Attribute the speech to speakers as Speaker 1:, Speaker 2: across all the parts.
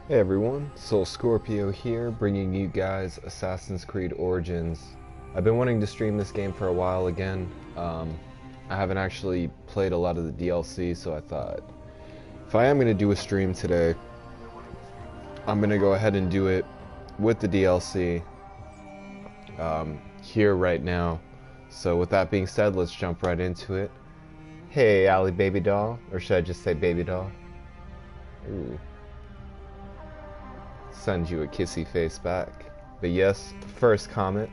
Speaker 1: Hey everyone, Soul Scorpio here, bringing you guys Assassin's Creed Origins. I've been wanting to stream this game for a while again. I haven't actually played a lot of the DLC, so I thought if I am going to do a stream today, I'm going to go ahead and do it with the DLC here right now. So with that being said, let's jump right into it. Hey, Allie baby doll, or should I just say baby doll? Ooh. Send you a kissy face back. But yes, first comment.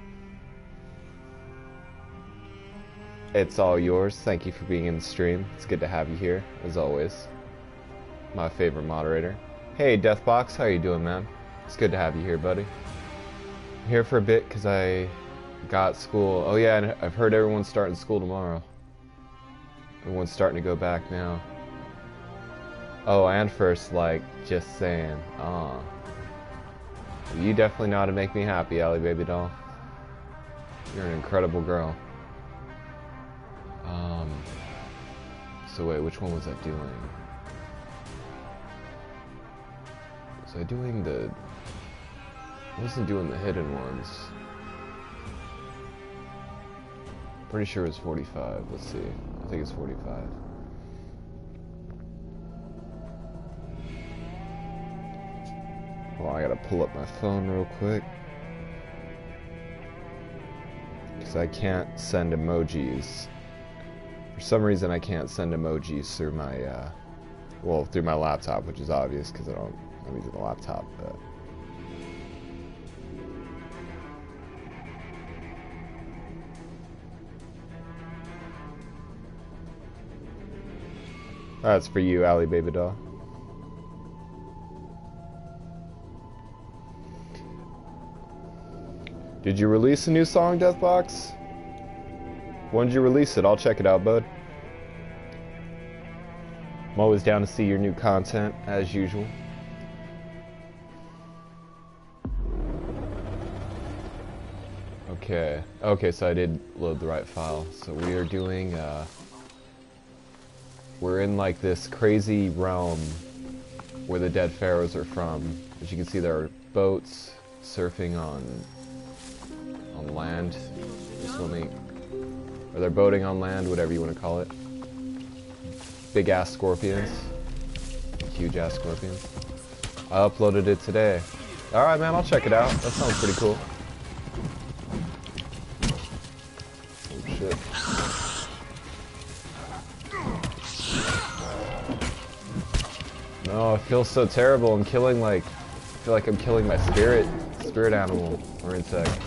Speaker 1: It's all yours. Thank you for being in the stream. It's good to have you here, as always. My favorite moderator. Hey, Deathbox, how you doing, man? It's good to have you here, buddy. I'm here for a bit because I got school. Oh yeah, and I've heard everyone's starting school tomorrow. Everyone's starting to go back now. Oh, and first, like, just saying, you definitely know how to make me happy, Allie baby doll. You're an incredible girl. So wait, which one was I doing? Was I doing the... I wasn't doing the hidden ones. Pretty sure it was 45. Let's see. I think it's 45. Well, I gotta pull up my phone real quick. Because I can't send emojis. For some reason, I can't send emojis through my, well, through my laptop, which is obvious because I'm using the laptop, but... That's for you, Allie baby doll. Did you release a new song, Deathbox? When did you release it? I'll check it out, bud. I'm always down to see your new content, as usual. Okay, so I did load the right file. So we are doing, we're in like this crazy realm where the dead pharaohs are from. As you can see, there are boats surfing on land, swimming, or they're boating on land, whatever you want to call it. Big ass scorpions, huge ass scorpions. I uploaded it today. All right, man, I'll check it out. That sounds pretty cool. Oh shit. No, it feels so terrible. I'm killing like, I feel like I'm killing my spirit animal or insect.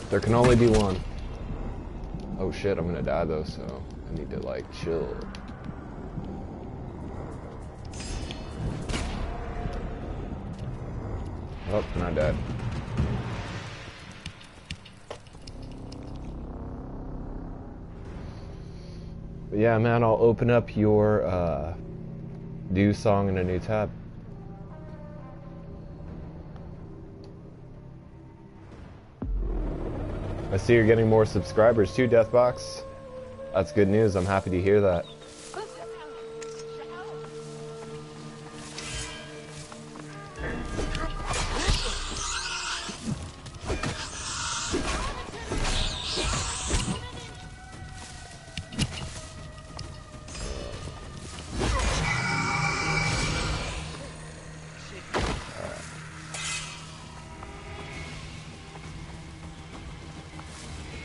Speaker 1: There can only be one. Oh shit, I'm gonna die though, so I need to like chill. Oh, and I died. But yeah, man, I'll open up your new song in a new tab. I see you're getting more subscribers too, Deathbox. That's good news. I'm happy to hear that.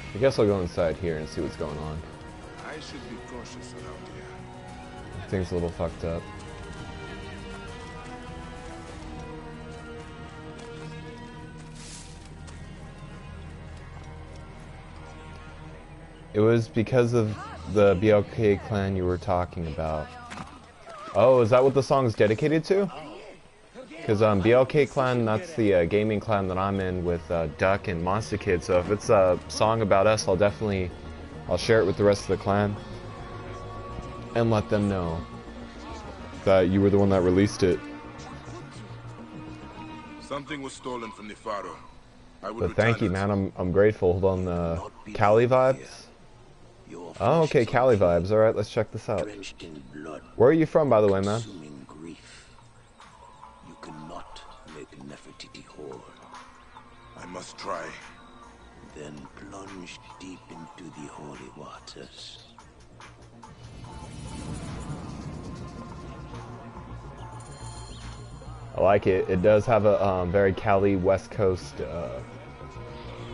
Speaker 1: I guess I'll go inside here and see what's going on.
Speaker 2: I should be cautious around here.
Speaker 1: Things a little fucked up. It was because of the BLK clan you were talking about. Oh, is that what the song's dedicated to? Because BLK clan, that's the gaming clan that I'm in with Duck and Monster Kid. So if it's a song about us, I'll share it with the rest of the clan and let them know that you were the one that released it.
Speaker 2: Something was stolen from the Pharaoh.
Speaker 1: But thank you, man. I'm grateful. Hold on, Cali vibes. Oh, okay, Cali vibes. All right, let's check this out. Where are you from, by the way, man?
Speaker 3: entity horde.
Speaker 2: I must try.
Speaker 3: Then plunge deep into the holy waters.
Speaker 1: I like it. It does have a very Cali West Coast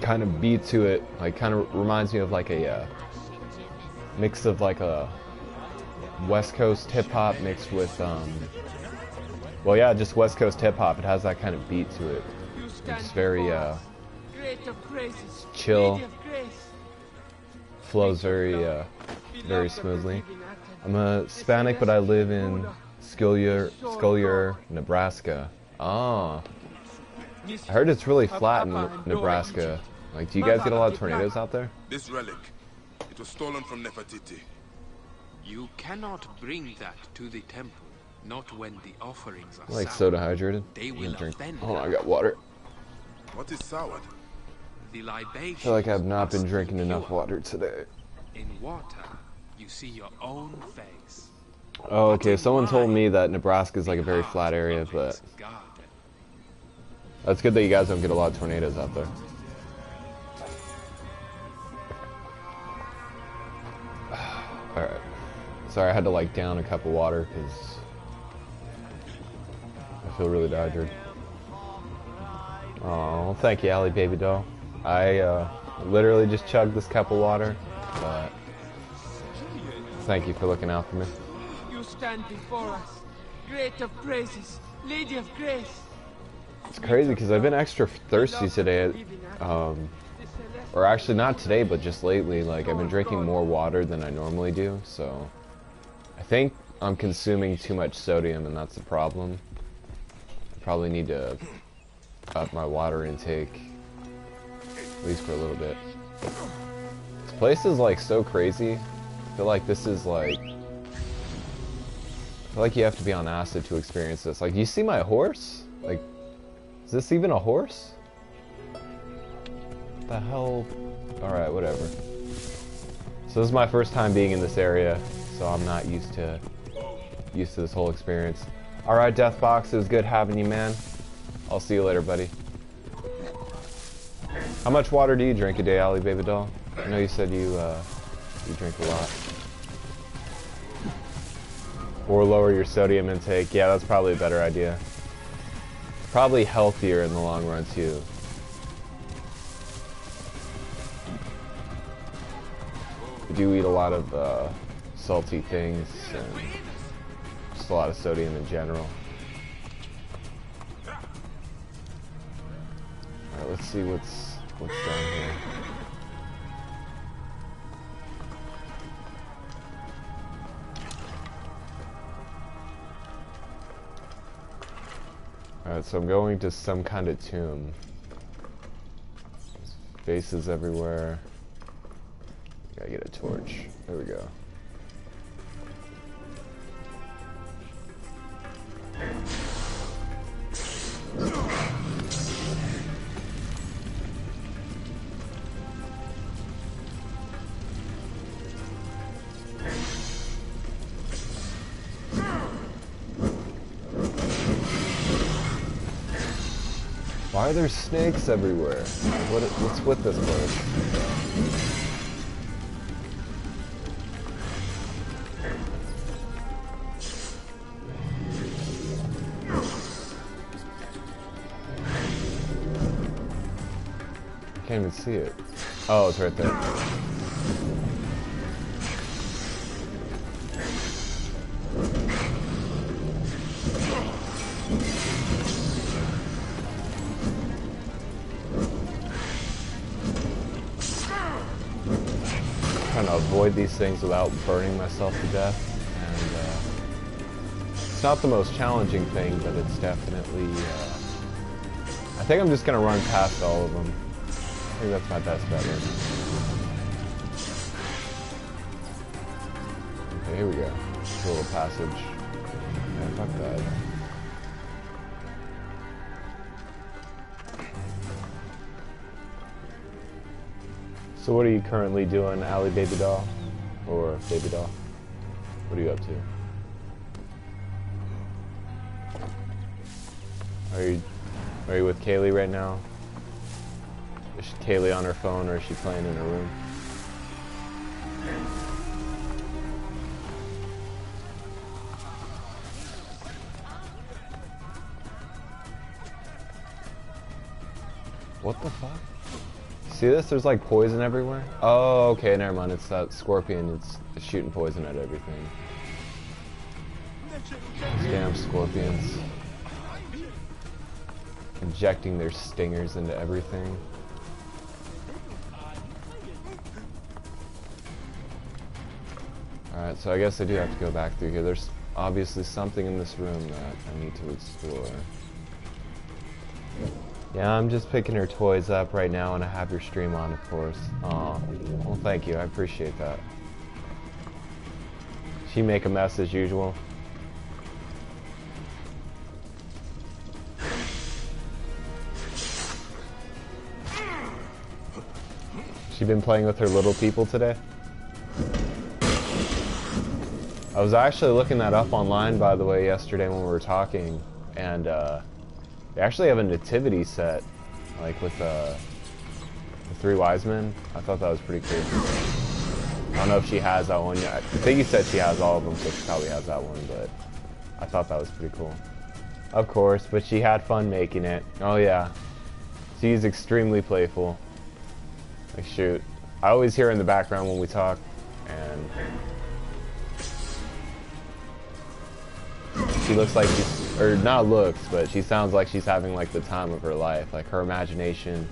Speaker 1: kind of beat to it. Like, kind of reminds me of like a mix of like a West Coast hip hop mixed with well, yeah, just West Coast hip hop. It has that kind of beat to it. It's very chill. Flows very smoothly. I'm a Hispanic, but I live in Scullier, Nebraska. Ah, I heard it's really flat in Nebraska. Like, do you guys get a lot of tornadoes out there?
Speaker 2: This relic, it was stolen from Nefertiti.
Speaker 4: You cannot bring that to the temple, not when the offerings are
Speaker 1: Like
Speaker 4: sour.
Speaker 1: soda hydrated.
Speaker 4: They will offend.
Speaker 1: Oh, I got water.
Speaker 2: What is soured?
Speaker 4: The libation.
Speaker 1: I feel like I've not been drinking enough water today.
Speaker 4: In water, you see your own face.
Speaker 1: Oh, okay. Someone told me that Nebraska is like a very flat area, but that's good that you guys don't get a lot of tornadoes out there. All right. Sorry, I had to like down a cup of water because I feel really dehydrated. Oh, thank you, Allie, baby doll. I literally just chugged this cup of water, but thank you for looking out for me.
Speaker 5: You stand before us, great of praises, Lady of Grace.
Speaker 1: It's crazy because I've been extra thirsty today, or actually not today, but just lately. Like, I've been drinking more water than I normally do, so I think I'm consuming too much sodium, and that's the problem. I probably need to up my water intake, at least for a little bit. This place is like so crazy. I feel like this is like, I feel like you have to be on acid to experience this. Like, you see my horse? Like, is this even a horse? What the hell? Alright, whatever. So this is my first time being in this area, so I'm not used to this whole experience. Alright, Deathbox, it was good having you, man. I'll see you later, buddy. How much water do you drink a day, Allie, baby doll? I know you said you drink a lot. Or lower your sodium intake. Yeah, that's probably a better idea. Probably healthier in the long run, too. I do eat a lot of salty things and just a lot of sodium in general. Alright, let's see what's down here. Alright, so I'm going to some kind of tomb. There's faces everywhere. Gotta get a torch. There we go. Why are there snakes everywhere? What's with this place? I can't even see it. Oh, it's right there. Trying to avoid these things without burning myself to death, and it's not the most challenging thing, but it's definitely I think I'm just gonna run past all of them. I think that's my best bet right now. Okay, here we go. It's a little passage. Yeah, fuck that. So what are you currently doing, Allie baby doll? Or baby doll? What are you up to? Are Are you with Kaylee right now? Is Kaylee on her phone or is she playing in her room? What the fuck? See this? There's like poison everywhere. Oh, okay, never mind. It's that scorpion. It's shooting poison at everything. Damn scorpions. Injecting their stingers into everything. Alright, so I guess I do have to go back through here. There's obviously something in this room that I need to explore. Yeah, I'm just picking her toys up right now, and I have your stream on, of course. Aw, well, thank you. I appreciate that. She make a mess as usual. She been playing with her little people today? I was actually looking that up online, by the way, yesterday when we were talking, and they actually have a nativity set, like with the three wise men. I thought that was pretty cool. I don't know if she has that one yet. I think you said she has all of them, so she probably has that one, but I thought that was pretty cool. Of course, but she had fun making it. Oh yeah. She's extremely playful. Like shoot. I always hear her in the background when we talk, and she looks like she's, or not looks, but she sounds like she's having like the time of her life. Like her imagination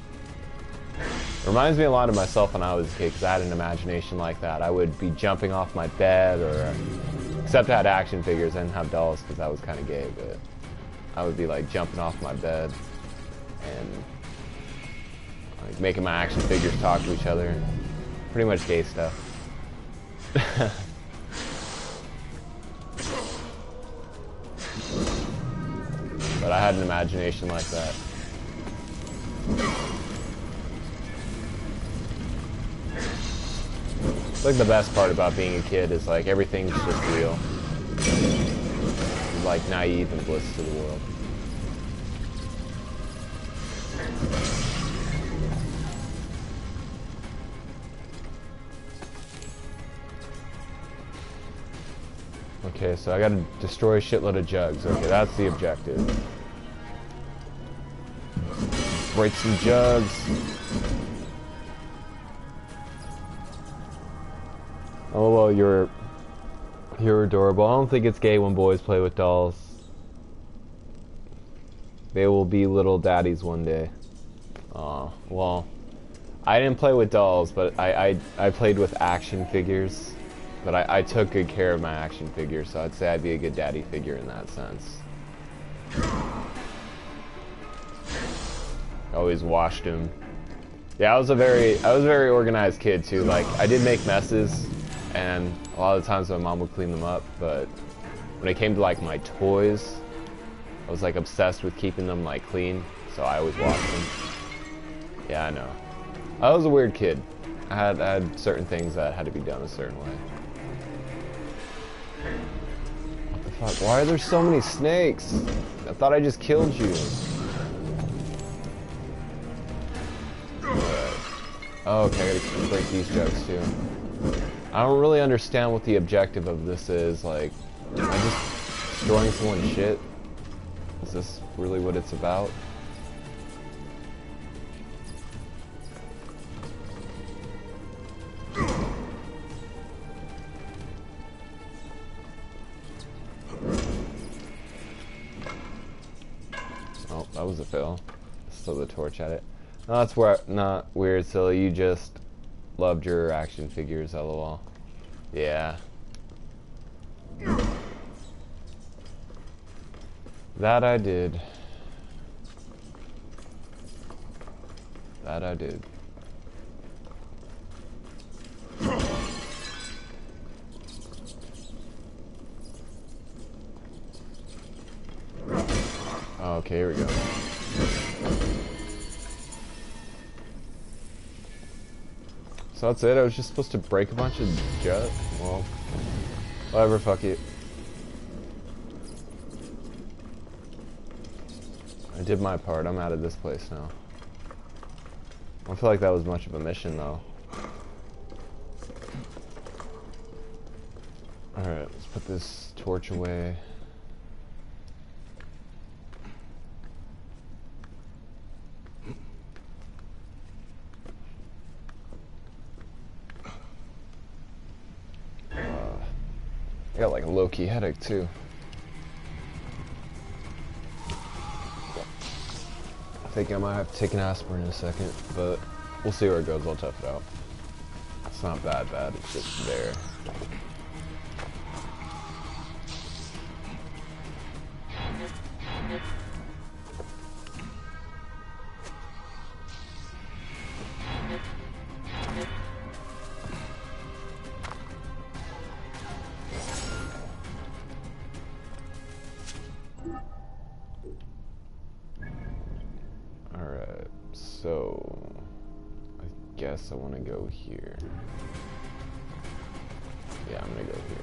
Speaker 1: reminds me a lot of myself when I was a kid, because I had an imagination like that. I would be jumping off my bed, or except I had action figures. I didn't have dolls because that was kind of gay, but I would be like jumping off my bed and like making my action figures talk to each other. Pretty much gay stuff. But I had an imagination like that. It's like the best part about being a kid is like everything's just real. You're like naive and bliss to the world. Okay, so I gotta destroy a shitload of jugs. Okay, that's the objective. Break some jugs. Oh well, you're adorable. I don't think it's gay when boys play with dolls. They will be little daddies one day. Well, I didn't play with dolls, but I played with action figures. But I took good care of my action figures, so I'd say I'd be a good daddy figure in that sense. Always washed him. Yeah, I was a very organized kid too. Like I did make messes, and a lot of the times my mom would clean them up. But when it came to like my toys, I was like obsessed with keeping them like clean, so I always washed them. Yeah, I know. I was a weird kid. I had certain things that had to be done a certain way. What the fuck? Why are there so many snakes? I thought I just killed you. Oh, okay, I gotta break these jugs too. I don't really understand what the objective of this is. Like, am I just destroying someone's shit? Is this really what it's about? Oh, that was a fail. Still the torch at it. No, that's not weird, silly. You just loved your action figures, lol. Yeah. That I did. That I did. Okay, here we go. So that's it? I was just supposed to break a bunch of jugs? Well, whatever, fuck it. I did my part. I'm out of this place now. I don't feel like that was much of a mission, though. Alright, let's put this torch away. I got like a low-key headache, too. I think I might have to take an aspirin in a second, but we'll see where it goes. I'll tough it out. It's not bad, it's just there. Alright, so I guess I want to go here. Yeah, I'm gonna go here.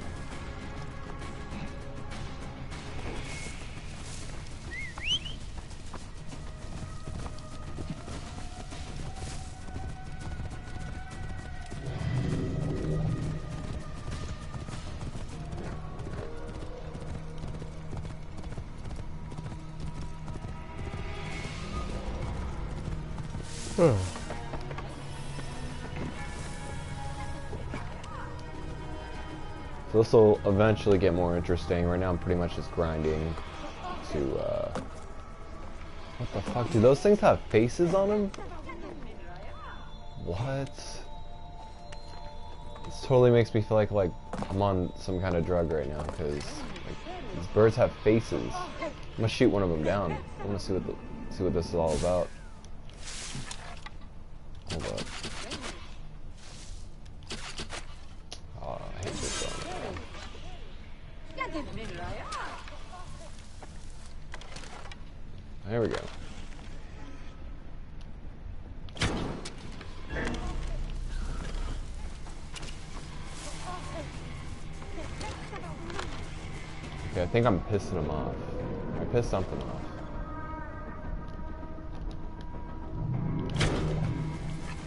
Speaker 1: So this will eventually get more interesting. Right now I'm pretty much just grinding to, what the fuck? Do those things have faces on them? What? This totally makes me feel like I'm on some kind of drug right now, because like, these birds have faces. I'm gonna shoot one of them down. I wanna see what this is all about. Hold up. Oh, I hate this one. There we go. Okay, I think I'm pissing him off. I pissed something off.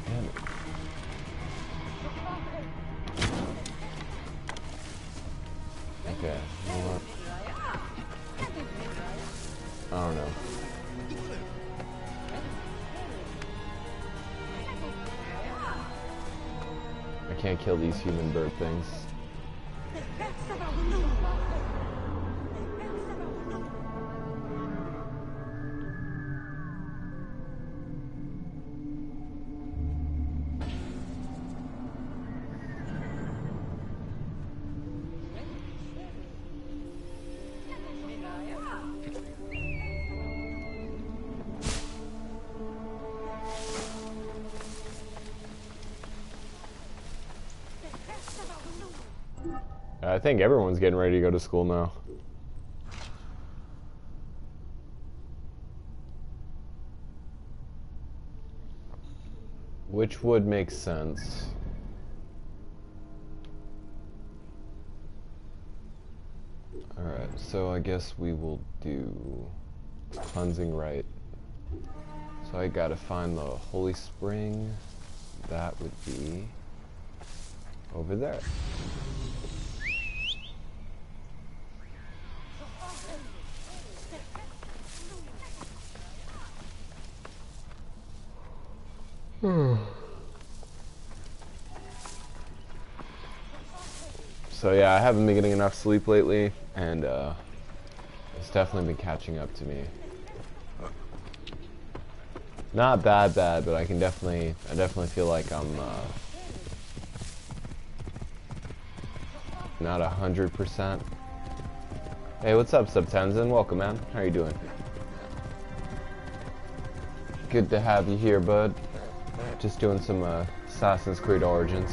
Speaker 1: Damn it. Okay, you know what? I don't know. I can't kill these human bird things. I think everyone's getting ready to go to school now. Which would make sense. Alright, so I guess we will do cleansing rite. So I gotta find the holy spring. That would be over there. So yeah, I haven't been getting enough sleep lately, and it's definitely been catching up to me. Not bad, but I definitely feel like I'm not 100%. Hey, what's up, Subtenzin? Welcome, man. How you doing? Good to have you here, bud. Just doing some Assassin's Creed Origins.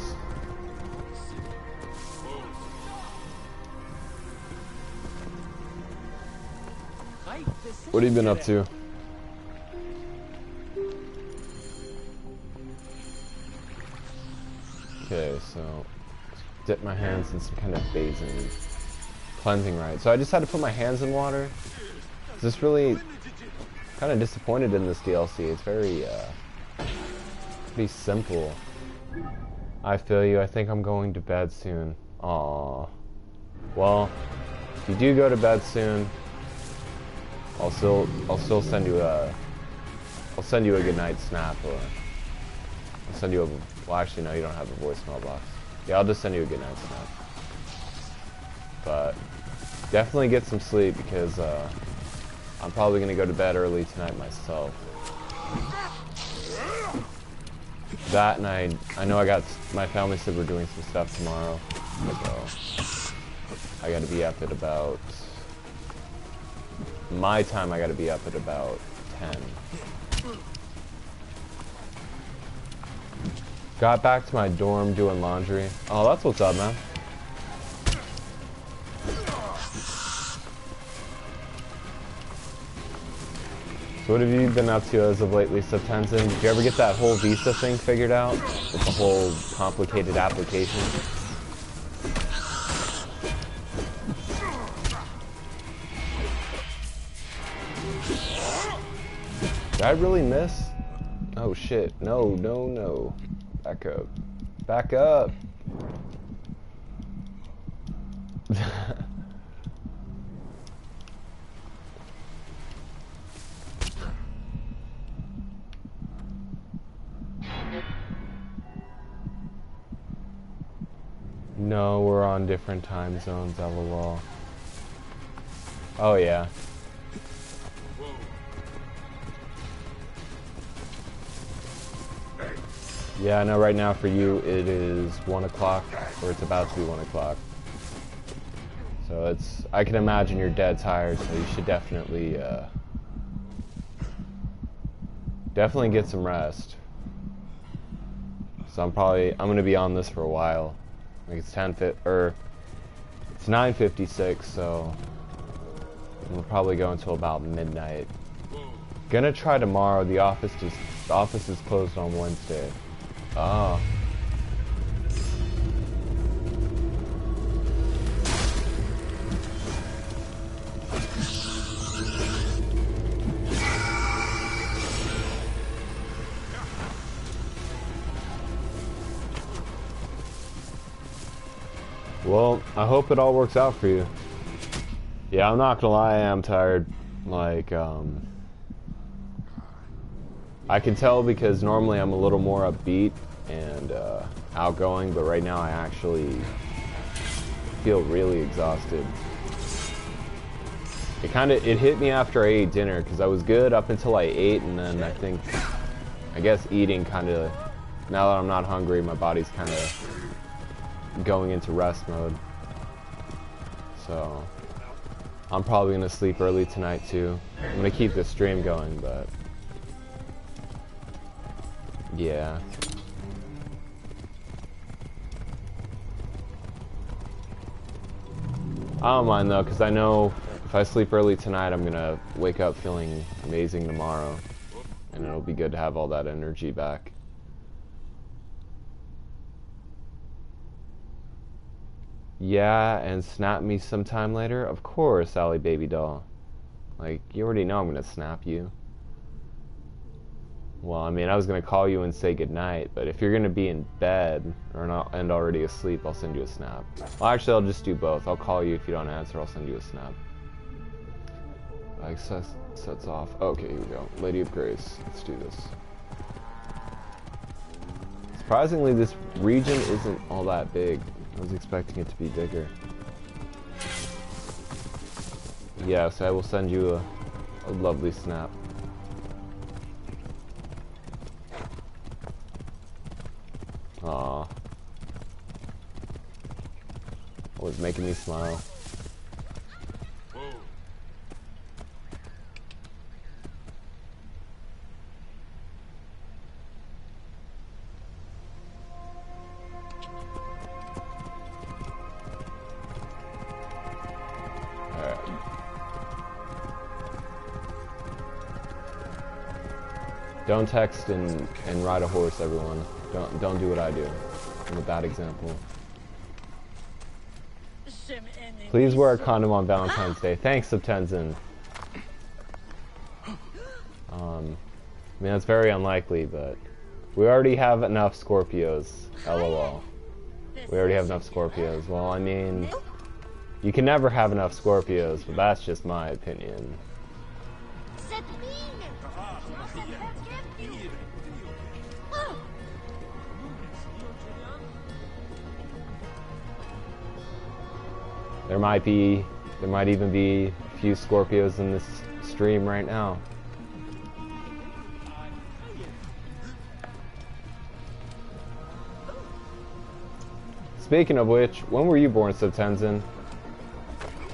Speaker 1: What have you been up to? Okay, so dip my hands in some kind of bathing, cleansing rite. So I just had to put my hands in water. Is this really Kind of disappointed in this DLC. It's very, pretty simple. I feel you. I think I'm going to bed soon. Aww. Well, if you do go to bed soon, I'll still send you a good night snap, or I'll send you a, well actually no, you don't have a voicemail box. Yeah, I'll just send you a good night snap. But definitely get some sleep, because I'm probably gonna go to bed early tonight myself. That, and I know my family said we're doing some stuff tomorrow, so I gotta be up at about, my time I gotta be up at about 10. Got back to my dorm doing laundry. Oh, that's what's up, man. So what have you been up to as of lately, Subtenzin? Did you ever get that whole visa thing figured out? With the whole complicated application? Did I really miss? Oh shit. No, no, no. Back up. Back up! No, we're on different time zones, LOL. Oh yeah. Yeah, I know right now for you it is 1 o'clock, or it's about to be 1 o'clock. So I can imagine you're dead tired, so you should definitely get some rest. So I'm gonna be on this for a while. Like it's 9:56, so we'll probably go until about midnight. Gonna try tomorrow. The office is closed on Wednesday. Oh. Well, I hope it all works out for you. Yeah, I'm not gonna lie, I am tired. Like, I can tell because normally I'm a little more upbeat and outgoing, but right now I actually feel really exhausted. It hit me after I ate dinner, because I was good up until I ate, and then I guess eating now that I'm not hungry, my body's kind of going into rest mode. So I'm probably gonna sleep early tonight too. I'm gonna keep the stream going, but yeah. I don't mind though, because I know if I sleep early tonight, I'm gonna wake up feeling amazing tomorrow, and it'll be good to have all that energy back. Yeah, and snap me sometime later? Of course, Sally baby doll. Like, you already know I'm gonna snap you. Well, I mean, I was gonna call you and say goodnight, but if you're gonna be in bed and already asleep, I'll send you a snap. Well, actually, I'll just do both. I'll call you. If you don't answer, I'll send you a snap. Access sets off. Okay, here we go. Lady of Grace. Let's do this. Surprisingly, this region isn't all that big. I was expecting it to be bigger. Yes, I will send you a lovely snap. Aw. Always making me smile. Don't text and ride a horse, everyone. Don't do what I do. I'm a bad example. Please wear a condom on Valentine's Day. Thanks, Subtenzin. I mean, that's very unlikely, but we already have enough Scorpios. LOL. We already have enough Scorpios. Well, I mean, you can never have enough Scorpios, but that's just my opinion. There might even be a few Scorpios in this stream right now. Speaking of which, when were you born, Septenzin?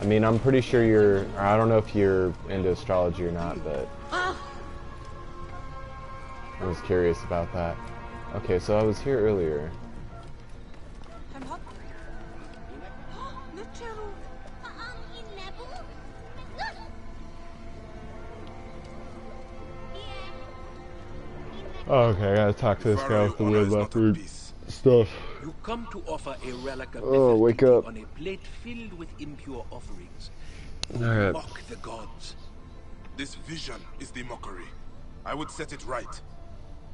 Speaker 1: I mean, I'm pretty sure I don't know if you're into astrology or not, but I was curious about that. Okay, so I was here earlier. Oh, okay, I gotta talk to this guy with the weird leopard stuff.
Speaker 3: You come to offer a relic of
Speaker 1: Oh, wake up.
Speaker 3: on a plate filled with impure offerings.
Speaker 1: Alright.
Speaker 3: Mock the gods.
Speaker 2: This vision is the mockery. I would set it right.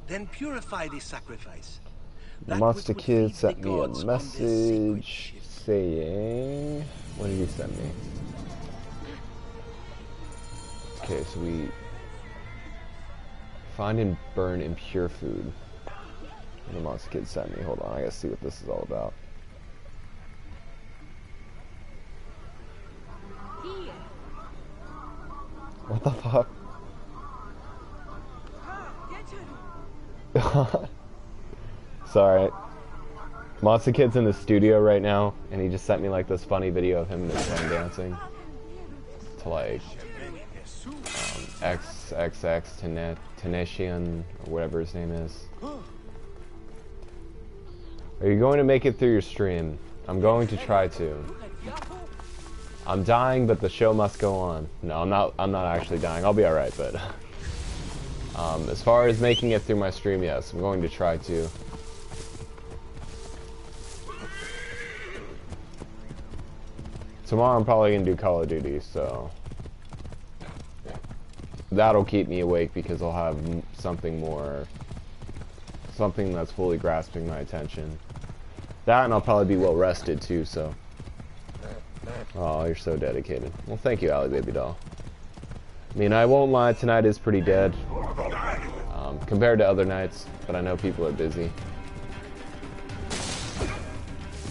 Speaker 3: Then purify the sacrifice.
Speaker 1: The monster kid sent me a message saying... What did he send me? Okay, so we... Find and burn impure food. The monster kid sent me. Hold on, I gotta see what this is all about. What the fuck? Sorry. Monster Kid's in the studio right now, and he just sent me like this funny video of him dancing to like XXX Tenesian or whatever his name is. Are you going to make it through your stream? I'm going to try to. I'm dying, but the show must go on. No, I'm not actually dying. I'll be alright, but as far as making it through my stream, yes, I'm going to try to. Tomorrow I'm probably going to do Call of Duty, so that'll keep me awake because I'll have something that's fully grasping my attention. That, and I'll probably be well rested too, so. Oh, you're so dedicated. Well, thank you, Allie Baby Doll. I mean, I won't lie, tonight is pretty dead compared to other nights, but I know people are busy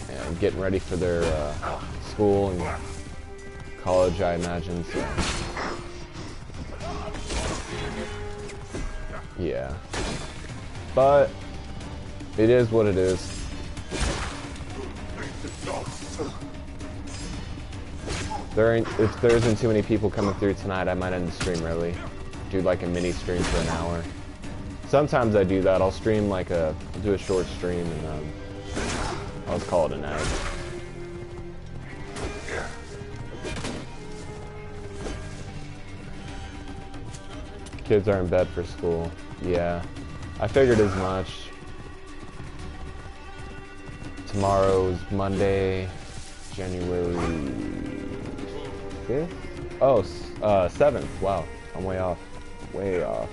Speaker 1: and getting ready for their school and college, I imagine, so. Yeah. But it is what it is. If there isn't too many people coming through tonight, I might end the stream early. Do like a mini stream for an hour. Sometimes I do that. I'll stream like I'll do a short stream and I'll just call it a night. Kids are in bed for school. Yeah, I figured as much. Tomorrow's Monday, January 5th? Oh, 7th. Wow, I'm way off. Way off.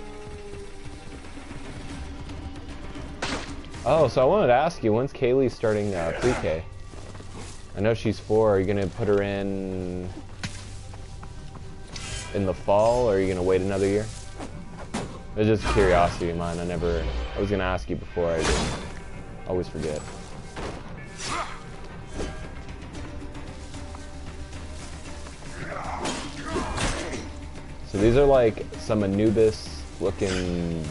Speaker 1: Oh, so I wanted to ask you, when's Kaylee starting pre-K? I know she's 4. Are you going to put her in the fall, or are you going to wait another year? It's just curiosity of mine. I was going to ask you before I did. Always forget. So these are like some Anubis looking,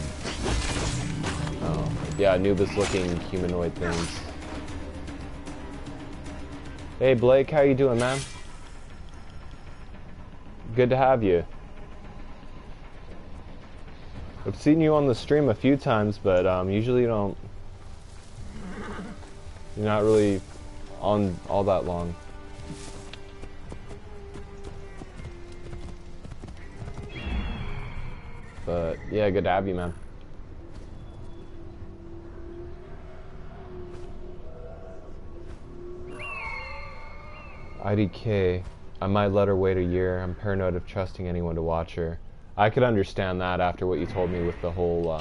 Speaker 1: oh yeah, Anubis looking humanoid things. Hey Blake, how you doing, man? Good to have you. I've seen you on the stream a few times, but usually you're not really on all that long. But yeah, good to have you, man. IDK, I might let her wait a year. I'm paranoid of trusting anyone to watch her. I could understand that after what you told me with the whole,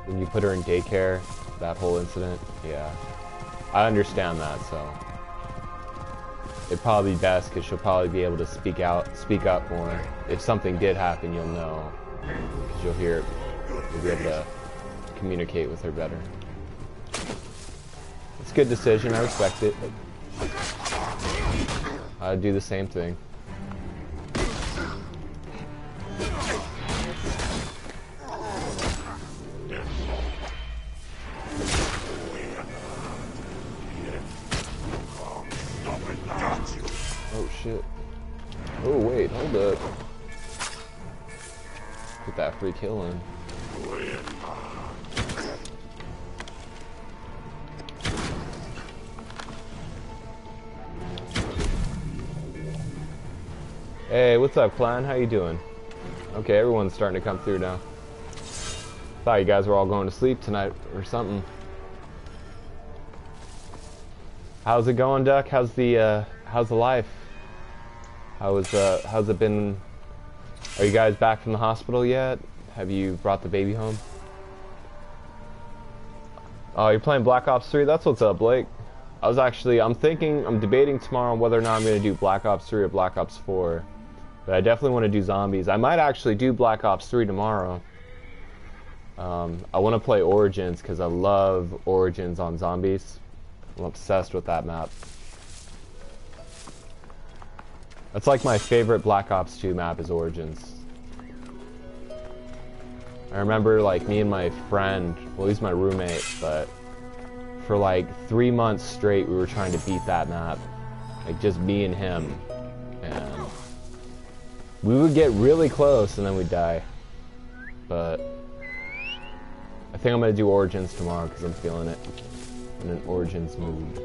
Speaker 1: when you put her in daycare, that whole incident. Yeah. I understand that, so. It'd probably be best, because she'll probably be able to speak up more. If something did happen, you'll know. Because you'll hear it. You'll be able to communicate with her better. It's a good decision, I respect it. I'd do the same thing. Oh shit. Oh wait, hold up. Get that free kill in. Hey, what's up, clan? How you doing? Okay, everyone's starting to come through now. Thought you guys were all going to sleep tonight or something. How's it going, Duck? How's the life? How's it been? Are you guys back from the hospital yet? Have you brought the baby home? Oh, you're playing Black Ops 3? That's what's up, Blake. I'm debating tomorrow whether or not I'm going to do Black Ops 3 or Black Ops 4. But I definitely want to do zombies. I might actually do Black Ops 3 tomorrow. I want to play Origins because I love Origins on zombies. I'm obsessed with that map. That's like my favorite Black Ops 2 map is Origins. I remember like me and my friend, well he's my roommate, but for like 3 months straight we were trying to beat that map. Like just me and him. And we would get really close and then we'd die. But I think I'm going to do Origins tomorrow because I'm feeling it. In an Origins mood.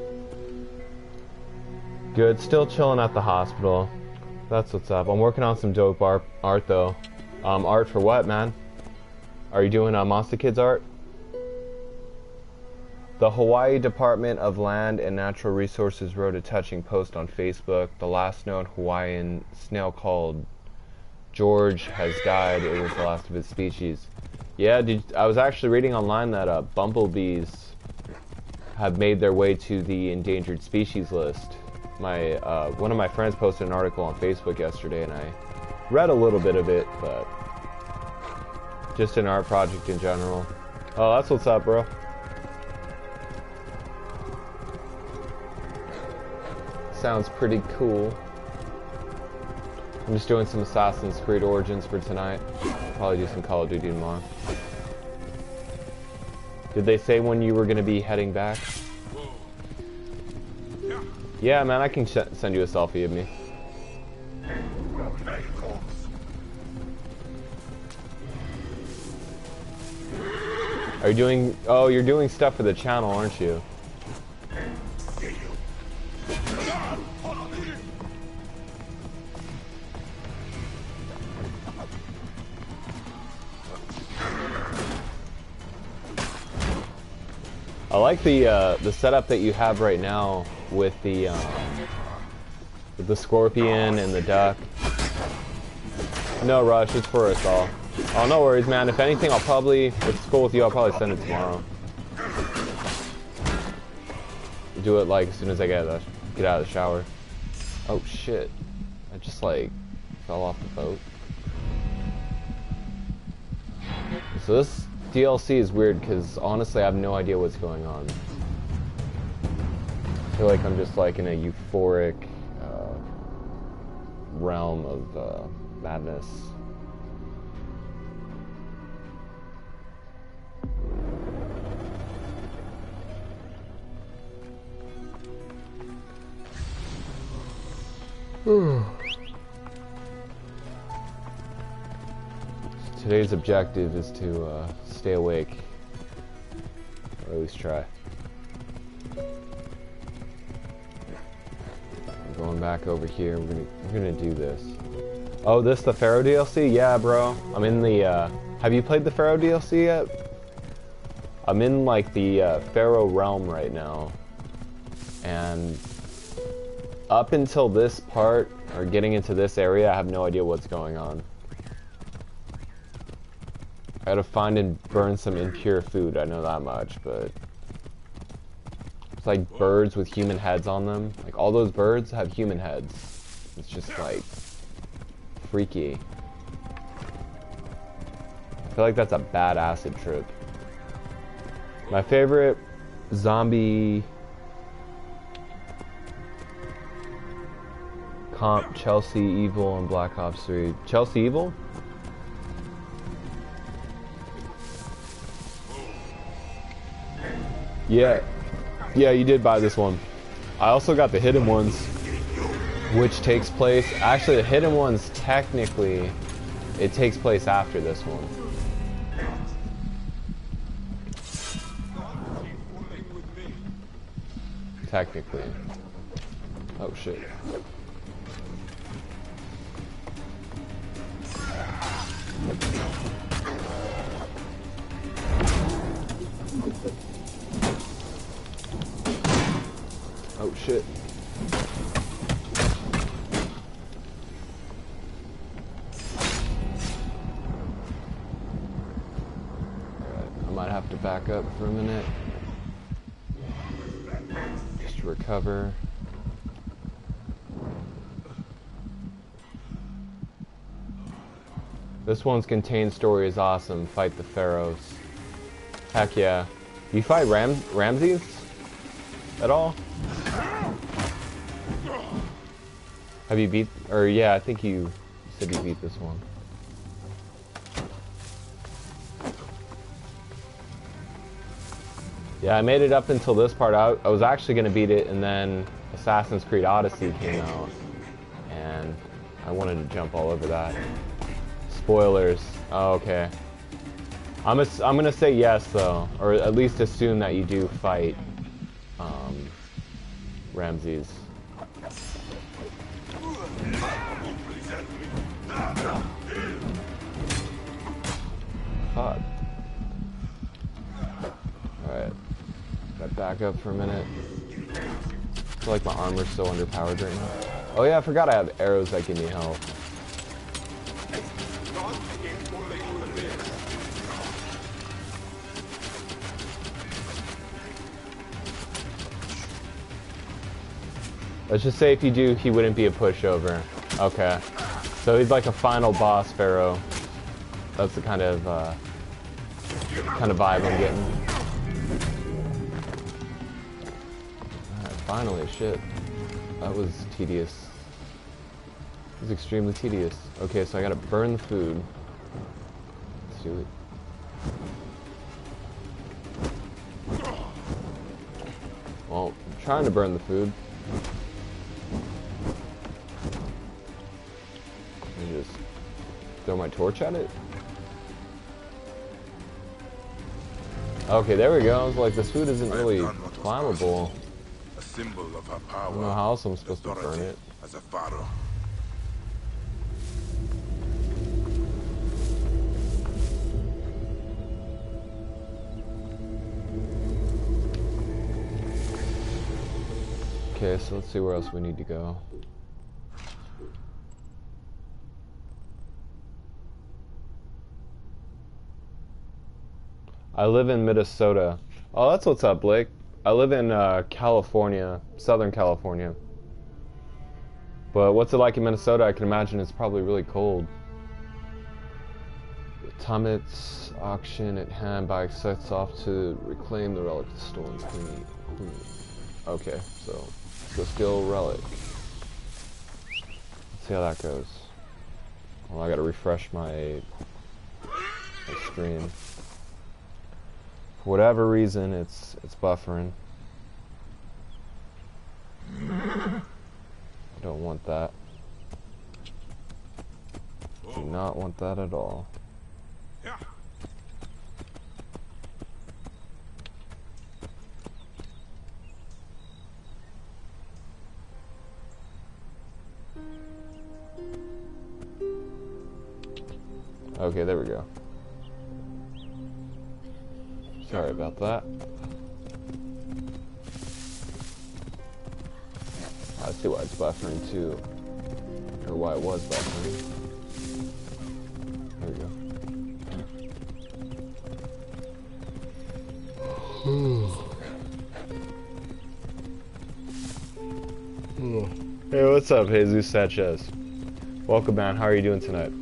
Speaker 1: Good, still chilling at the hospital. That's what's up. I'm working on some dope art though. Art for what, man? Are you doing Monster Kids art? The Hawaii Department of Land and Natural Resources wrote a touching post on Facebook. The last known Hawaiian snail called George has died. It was the last of its species. Yeah, I was actually reading online that bumblebees have made their way to the endangered species list. One of my friends posted an article on Facebook yesterday and I read a little bit of it, but just an art project in general. Oh, that's what's up, bro. Sounds pretty cool. I'm just doing some Assassin's Creed Origins for tonight. Probably do some Call of Duty tomorrow. Did they say when you were going to be heading back? Yeah, man, I can send you a selfie of me. Are you doing... Oh, you're doing stuff for the channel, aren't you? I like the setup that you have right now with the scorpion and the duck. No rush, it's for us all. Oh, no worries, man. If anything, I'll probably, if it's cool with you, I'll probably send it tomorrow. Do it like as soon as I get out of the shower. Oh shit! I just like fell off the boat. So this DLC is weird because honestly I have no idea what's going on. I feel like I'm just like in a euphoric realm of madness. Today's objective is to stay awake, or at least try. I'm going back over here. We're gonna do this. Oh, this the Pharaoh DLC? Yeah, bro. I'm in the. Have you played the Pharaoh DLC yet? I'm in like the Pharaoh realm right now, and up until this part, or getting into this area, I have no idea what's going on. I gotta find and burn some impure food, I know that much, but... It's like birds with human heads on them. Like, all those birds have human heads. It's just, like, freaky. I feel like that's a bad acid trip. My favorite zombie... comp, Chelsea Evil and Black Ops 3. Chelsea Evil? Yeah. Yeah, you did buy this one. I also got the Hidden Ones, which takes place... Actually, the Hidden Ones, technically, it takes place after this one. Technically. Oh, shit. Oh shit. Alright, I might have to back up for a minute. Just to recover. This one's contained story is awesome. Fight the Pharaohs. Heck yeah. You fight Ramses? At all? Have you beat... Or yeah, I think you said you beat this one. Yeah, I made it up until this part. I was actually going to beat it, and then Assassin's Creed Odyssey came out. And I wanted to jump all over that. Spoilers. Oh, okay. I'm gonna say yes though, or at least assume that you do fight Ramses. Fuck. Alright. Gotta back up for a minute. I feel like my armor's so underpowered right now. Oh yeah, I forgot I have arrows that give me health. Let's just say if you do, he wouldn't be a pushover. Okay. So he's like a final boss pharaoh. That's the kind of vibe I'm getting. Alright, finally, shit. That was tedious. It was extremely tedious. Okay, so I gotta burn the food. Let's do it. Well, I'm trying to burn the food. Just throw my torch at it? Okay, there we go. I was like, this food isn't really flammable.
Speaker 2: A symbol of her
Speaker 1: I
Speaker 2: power.
Speaker 1: don't know how else I'm supposed to burn it.
Speaker 2: As a pharaoh.
Speaker 1: Okay, so let's see where else we need to go. I live in Minnesota. Oh, that's what's up, Blake. I live in California, Southern California. But what's it like in Minnesota? I can imagine it's probably really cold. Tomit's auction at hand by sets off to reclaim the relic stolen queen. Okay, so let's steal relic. Let's see how that goes. Well, I gotta refresh my screen. For whatever reason, it's buffering. I don't want that. Do not want that at all. Okay, there we go. Sorry about that. see why it's buffering too. Or why it was buffering. There we go. Hey, what's up, Jesus Sanchez? Welcome, man. How are you doing tonight?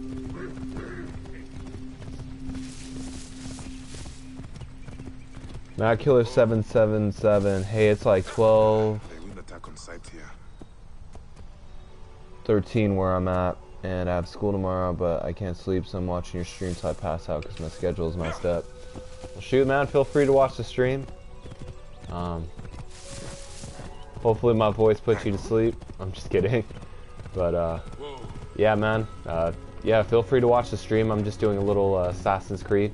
Speaker 1: Matt Killer 777. Hey, it's like 12,
Speaker 2: They will attack on sight here.
Speaker 1: 13 where I'm at, and I have school tomorrow, but I can't sleep, so I'm watching your stream till I pass out because my schedule is messed up. Well, shoot, man, feel free to watch the stream. Hopefully my voice puts you to sleep. I'm just kidding. But, yeah, man. Yeah, feel free to watch the stream. I'm just doing a little Assassin's Creed.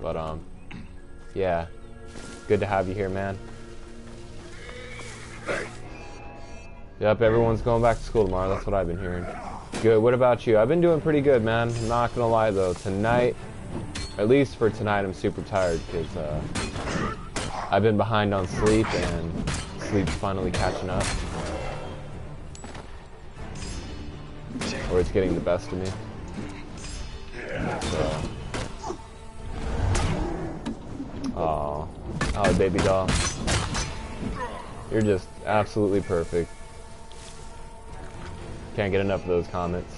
Speaker 1: But, yeah. Good to have you here, man. Yep, everyone's going back to school tomorrow. That's what I've been hearing. Good. What about you? I've been doing pretty good, man. I'm not gonna lie, though. Tonight, at least for tonight, I'm super tired because I've been behind on sleep, and sleep's finally catching up. Or it's getting the best of me. So. Oh, baby doll. You're just absolutely perfect. Can't get enough of those comments.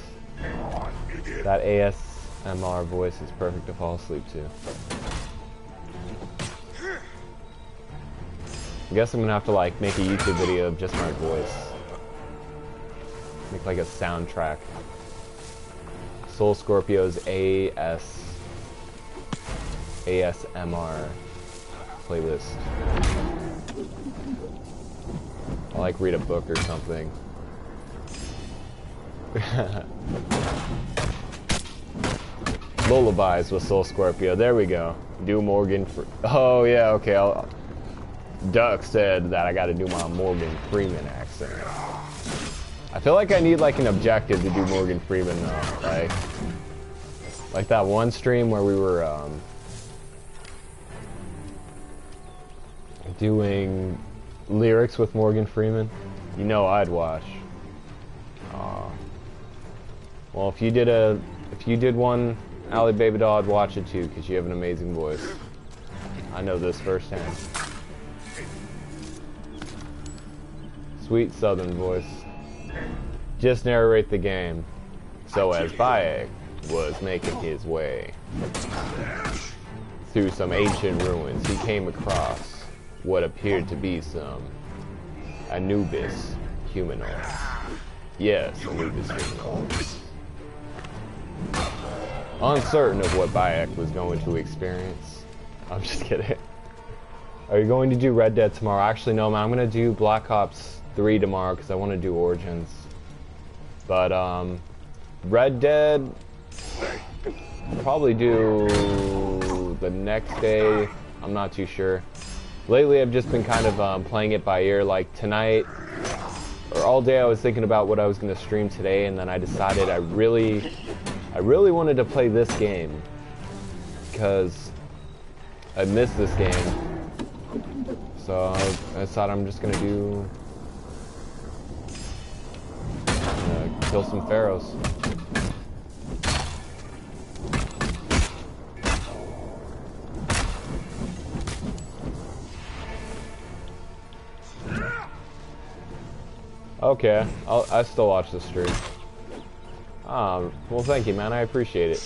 Speaker 1: That ASMR voice is perfect to fall asleep to. I guess I'm gonna have to like make a YouTube video of just my voice. Make like a soundtrack. Soul Scorpio's ASMR playlist. I'll like read a book or something. Lullabies with Soul Scorpio. There we go. Do Morgan. Oh yeah. Okay. Duck said that I got to do my Morgan Freeman accent. I feel like I need like an objective to do Morgan Freeman though. Like that one stream where we were doing lyrics with Morgan Freeman. You know I'd watch. Well, if you did one, Allie Baby Doll, I'd watch it too, because you have an amazing voice. I know this firsthand. Sweet southern voice. Just narrate the game. So as Bayek was making his way through some ancient ruins, he came across what appeared to be some Anubis humanoid. Yes, Anubis humanoid. Uncertain of what Bayek was going to experience. I'm just kidding. Are you going to do Red Dead tomorrow? Actually, no, man. I'm going to do Black Ops 3 tomorrow because I want to do Origins. But, Red Dead, probably do the next day. I'm not too sure. Lately, I've just been kind of playing it by ear. Like tonight, or all day, I was thinking about what I was going to stream today, and then I decided I really wanted to play this game because I missed this game. So I thought I'm just going to do kill some Pharaohs. Okay, I still watch the stream. Well, thank you, man. I appreciate it.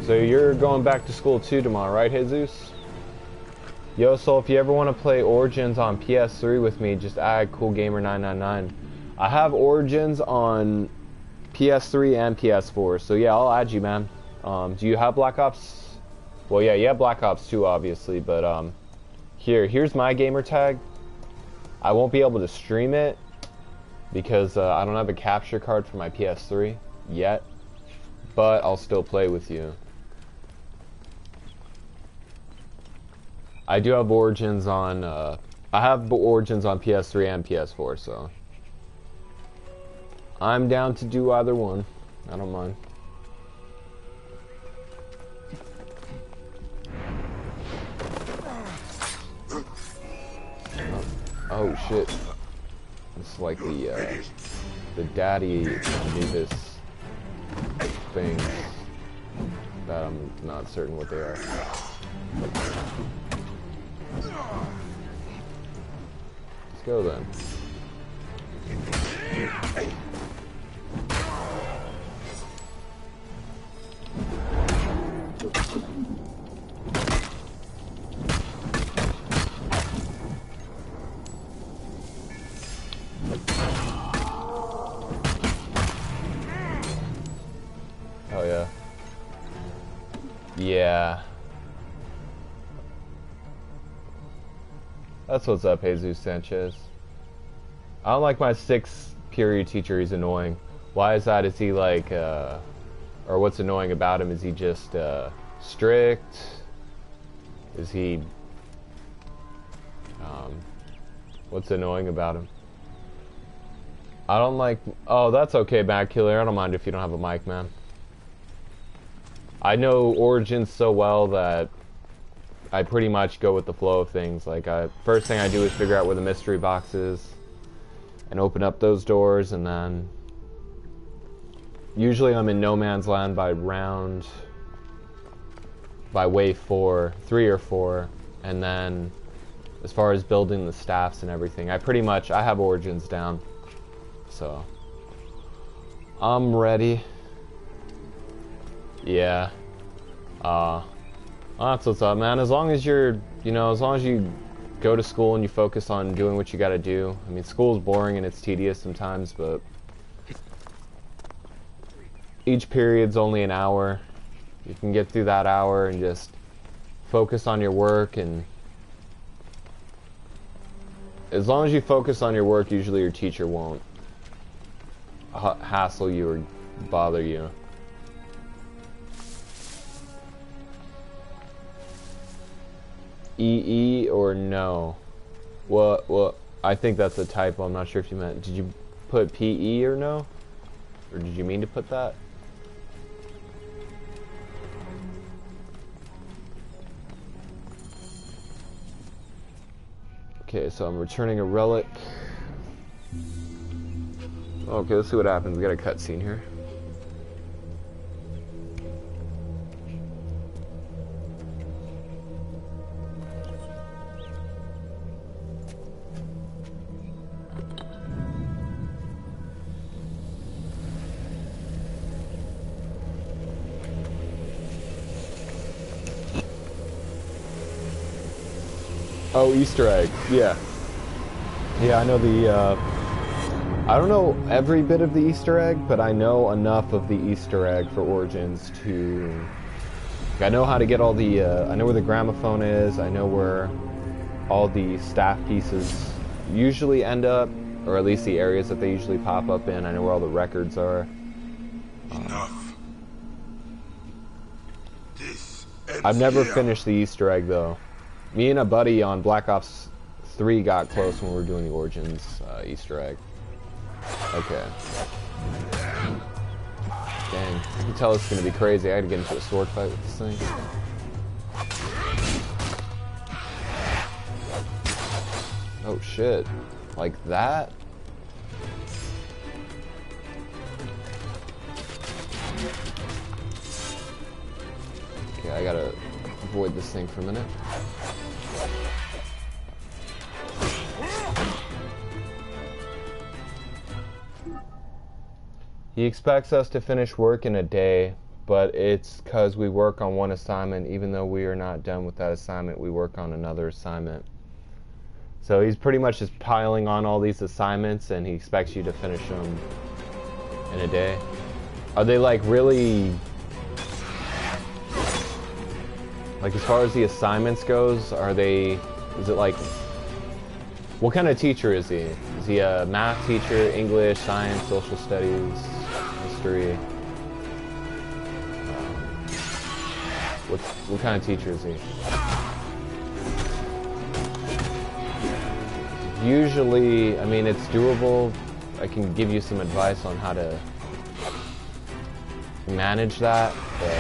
Speaker 1: So you're going back to school too tomorrow, right, Jesus? Yo, so if you ever want to play Origins on PS3 with me, just add CoolGamer999. I have Origins on PS3 and PS4, so yeah, I'll add you, man. Do you have Black Ops? Well, yeah, you have Black Ops 2, obviously, but here's my gamer tag. I won't be able to stream it because I don't have a capture card for my PS3 yet, but I'll still play with you. I do have Origins on, I have Origins on PS3 and PS4, so I'm down to do either one. I don't mind. Oh Oh shit. It's like the daddy Anubis things that I'm not certain what they are. Let's go then. Oh yeah. Yeah. That's what's up, Jesus Sanchez. I don't like my 6th period teacher, he's annoying. Why is that? Is he like, or what's annoying about him? Is he just, strict? Is he, what's annoying about him? I don't like, oh, that's okay, Bad Killer. I don't mind if you don't have a mic, man. I know Origins so well that I pretty much go with the flow of things. Like, first thing I do is figure out where the mystery box is and open up those doors, and then usually I'm in no man's land by wave 4, 3 or 4, and then as far as building the staffs and everything, I have Origins down, so I'm ready. Yeah. That's what's up, man. As long as you're, as long as you go to school and you focus on doing what you gotta do. I mean, school's boring and it's tedious sometimes, but each period's only an hour. You can get through that hour and just focus on your work, and as long as you focus on your work, usually your teacher won't hassle you or bother you. EE or no? Well, I think that's a typo. I'm not sure if you meant, did you put PE or no? Or did you mean to put that? Okay, so I'm returning a relic. Okay, let's see what happens. We got a cutscene here. Oh, Easter egg. Yeah. Yeah, I know I don't know every bit of the Easter egg, but I know enough of the Easter egg for Origins to... I know how to get all the, I know where the gramophone is, I know where all the staff pieces usually end up, or at least the areas that they usually pop up in. I know where all the records are.
Speaker 2: Enough.
Speaker 1: I've never finished the Easter egg, though. Me and a buddy on Black Ops 3 got close when we were doing the Origins Easter egg. Okay. Dang, I can tell it's gonna be crazy. I had to get into a sword fight with this thing. Oh shit. Like that? Okay, I gotta avoid this thing for a minute. He expects us to finish work in a day, but it's because we work on one assignment. Even though we are not done with that assignment, we work on another assignment. So he's pretty much just piling on all these assignments, and he expects you to finish them in a day. Are they like really... Like as far as the assignments goes, are they... Is it like... What kind of teacher is he? Is he a math teacher, English, science, social studies, history? What kind of teacher is he? Usually, I mean, it's doable. I can give you some advice on how to manage that, but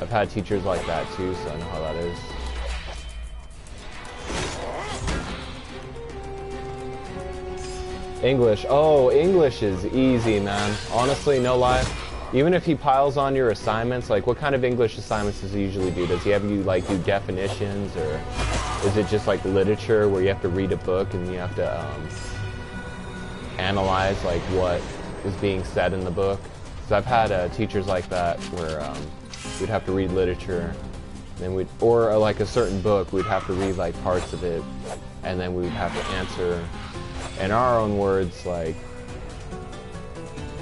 Speaker 1: I've had teachers like that too, so I know how that is. English. Oh, English is easy, man. Honestly, no lie. Even if he piles on your assignments, like what kind of English assignments does he usually do? Does he have you like do definitions, or is it just like literature where you have to read a book and you have to analyze like what is being said in the book? So I've had teachers like that where we'd have to read literature, then we'd, or like a certain book, we'd have to read like parts of it, and then we would have to answer in our own words, like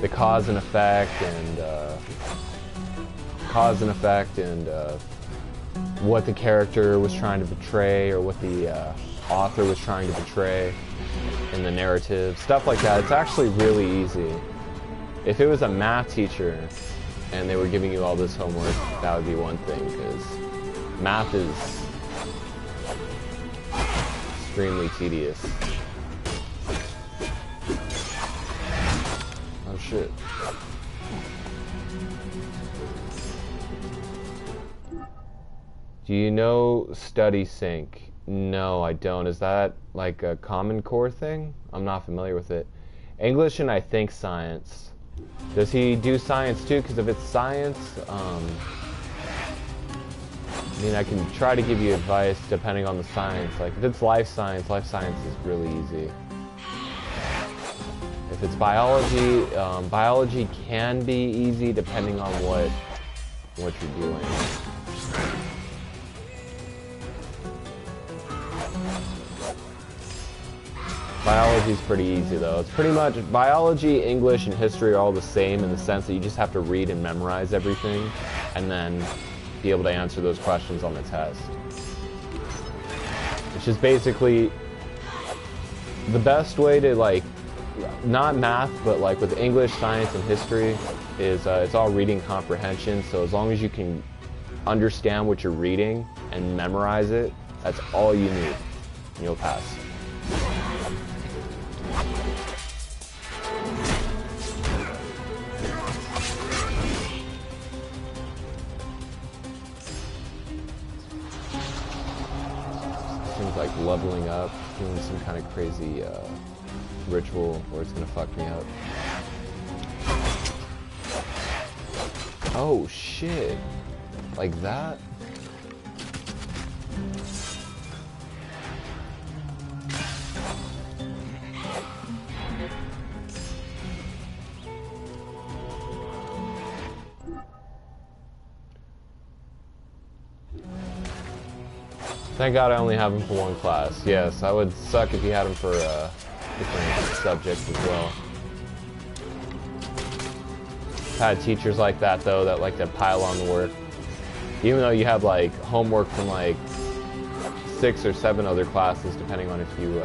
Speaker 1: the cause and effect, and what the character was trying to portray, or what the author was trying to portray in the narrative, stuff like that. It's actually really easy. If it was a math teacher and they were giving you all this homework, that would be one thing, because math is extremely tedious. Oh shit. Do you know Study Sync? No, I don't. Is that like a Common Core thing? I'm not familiar with it. English and I think science. Does he do science too? Because if it's science, I mean, I can try to give you advice depending on the science. Like if it's life science is really easy. If it's biology, biology can be easy depending on what you're doing. Biology's pretty easy though. It's pretty much biology, English, and history are all the same in the sense that you just have to read and memorize everything and then be able to answer those questions on the test. It's just basically the best way to, like, not math, but like with English, science, and history is it's all reading comprehension. So as long as you can understand what you're reading and memorize it, that's all you need, and you'll pass. Seems like leveling up, doing some kind of crazy ritual where it's gonna fuck me up. Oh shit. Like that? Thank God I only have him for one class. Yes, I would suck if you had him for different subjects as well. Had teachers like that though, that like to pile on the work. Even though you have like homework from like 6 or 7 other classes, depending on if you,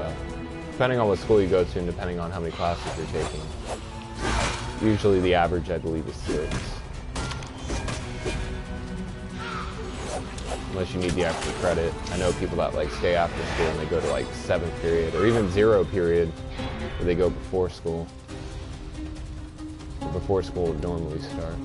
Speaker 1: depending on what school you go to and depending on how many classes you're taking. Usually the average, I believe, is 6. Unless you need the extra credit. I know people that like stay after school and they go to like 7th period or even 0 period where they go before school. Before school would normally start.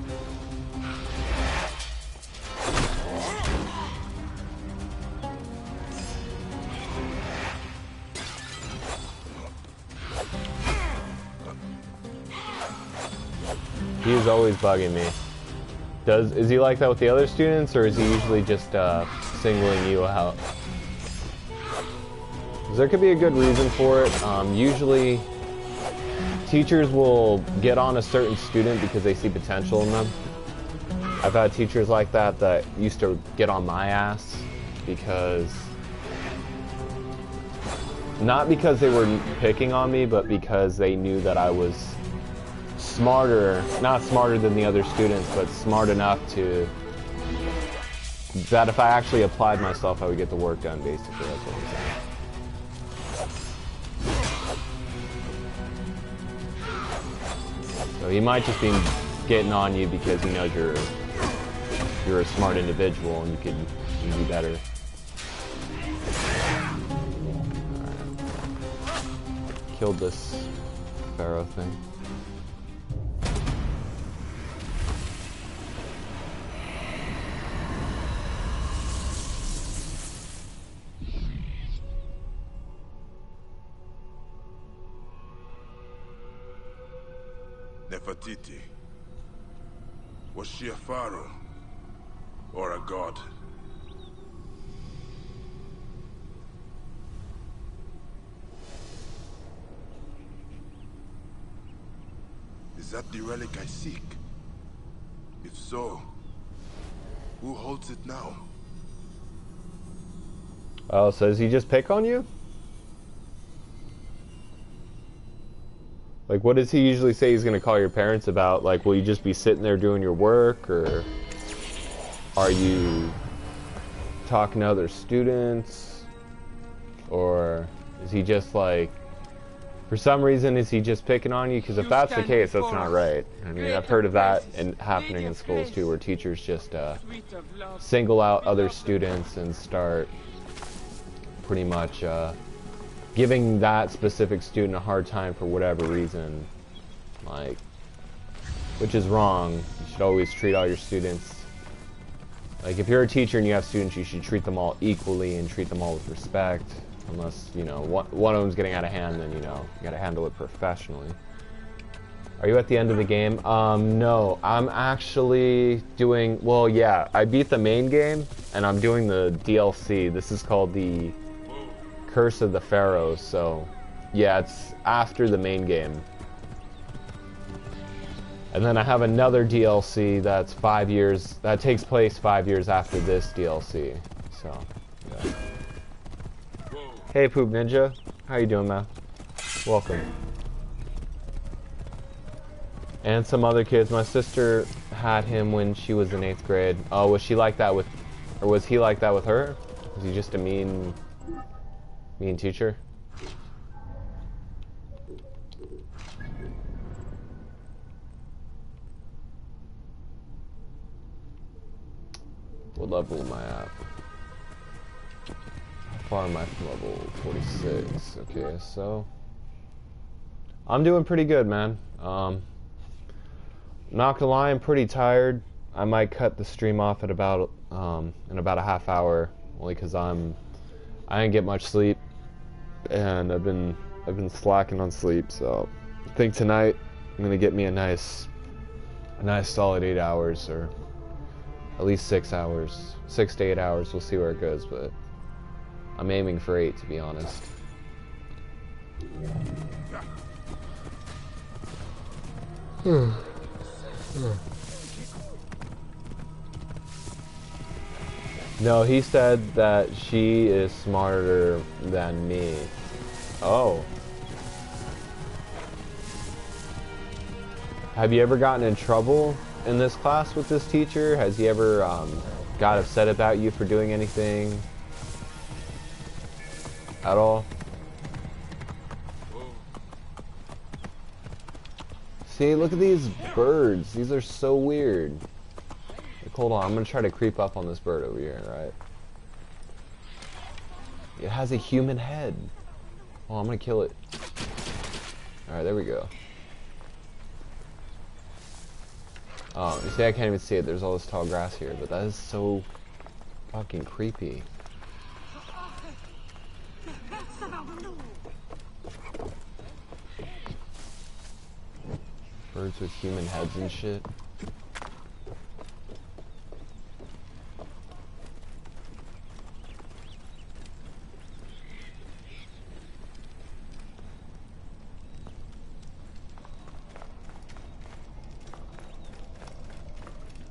Speaker 1: He's always bugging me. Is he like that with the other students, or is he usually just singling you out? There could be a good reason for it. Usually, teachers will get on a certain student because they see potential in them. I've had teachers like that that used to get on my ass because, not because they were picking on me, but because they knew that I was smarter, not smarter than the other students, but smart enough to, that if I actually applied myself, I would get the work done, basically. That's what I'm saying. So he might just be getting on you because he knows you're a smart individual and you can do better. Alright. Killed this Pharaoh thing.
Speaker 2: Nefertiti. Was she a pharaoh? Or a god? Is that the relic I seek? If so, who holds it now?
Speaker 1: Oh, so does he just pick on you? Like, what does he usually say he's gonna call your parents about? Like, will you just be sitting there doing your work, or are you talking to other students? Or is he just like, for some reason, is he just picking on you? Because if that's the case, that's not right. I mean, I've heard of that happening in schools too, where teachers just single out other students and start pretty much giving that specific student a hard time for whatever reason, like, which is wrong. You should always treat all your students, like, if you're a teacher and you have students, you should treat them all equally and treat them all with respect, unless, you know, one of them's getting out of hand, then, you know, you gotta handle it professionally. Are you at the end of the game? No, I'm actually doing, well, yeah, I beat the main game, and I'm doing the DLC. This is called the Curse of the Pharaohs, so yeah, it's after the main game. And then I have another DLC that's 5 years, that takes place 5 years after this DLC, so, yeah. Hey Poop Ninja, how you doing, man? Welcome. And some other kids, my sister had him when she was in 8th grade. Oh, was she like that with, or was he like that with her? Was he just a mean teacher? What level am I at? How far am I from level 46? Okay, so I'm doing pretty good, man. Not gonna lie, I'm pretty tired. I might cut the stream off at about in about a half hour, only because I didn't get much sleep, and I've been slacking on sleep. So I think tonight I'm gonna get me a nice solid 8 hours, or at least 6 hours, 6 to 8 hours. We'll see where it goes, but I'm aiming for 8, to be honest. No, he said that she is smarter than me. Oh. Have you ever gotten in trouble in this class with this teacher? Has he ever got upset about you for doing anything at all? See, look at these birds. These are so weird. Like, hold on, I'm gonna try to creep up on this bird over here, right? It has a human head. Oh, I'm gonna kill it. Alright, there we go. Oh, you see, I can't even see it. There's all this tall grass here, but that is so fucking creepy. Birds with human heads and shit.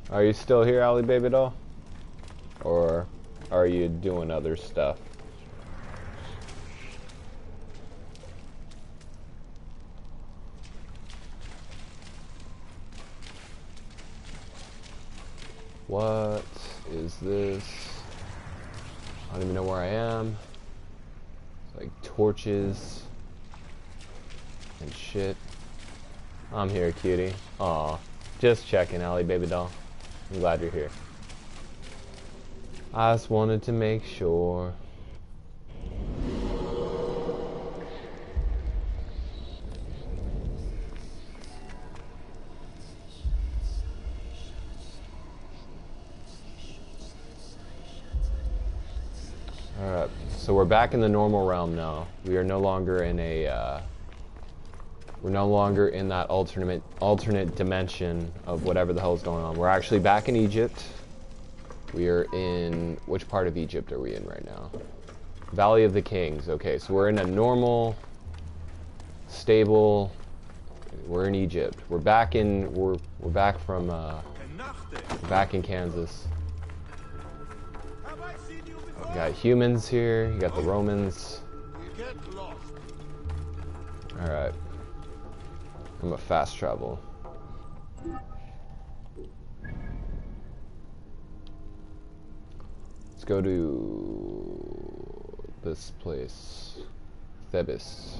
Speaker 1: Are you still here, Ally Baby Doll? Or are you doing other stuff? What is this? I don't even know where I am. It's like torches and shit. I'm here, cutie. Aw, just checking, Ally Baby Doll. I'm glad you're here. I just wanted to make sure. Alright, so we're back in the normal realm now. We are no longer in a We're no longer in that alternate dimension of whatever the hell is going on. We're actually back in Egypt. We are in... Which part of Egypt are we in right now? Valley of the Kings. Okay, so we're in a normal, stable... We're in Egypt. We're back in... We're back from... We're back in Kansas. We got humans here. You got the Romans. Alright. I'm a fast travel. Let's go to this place. Thebes.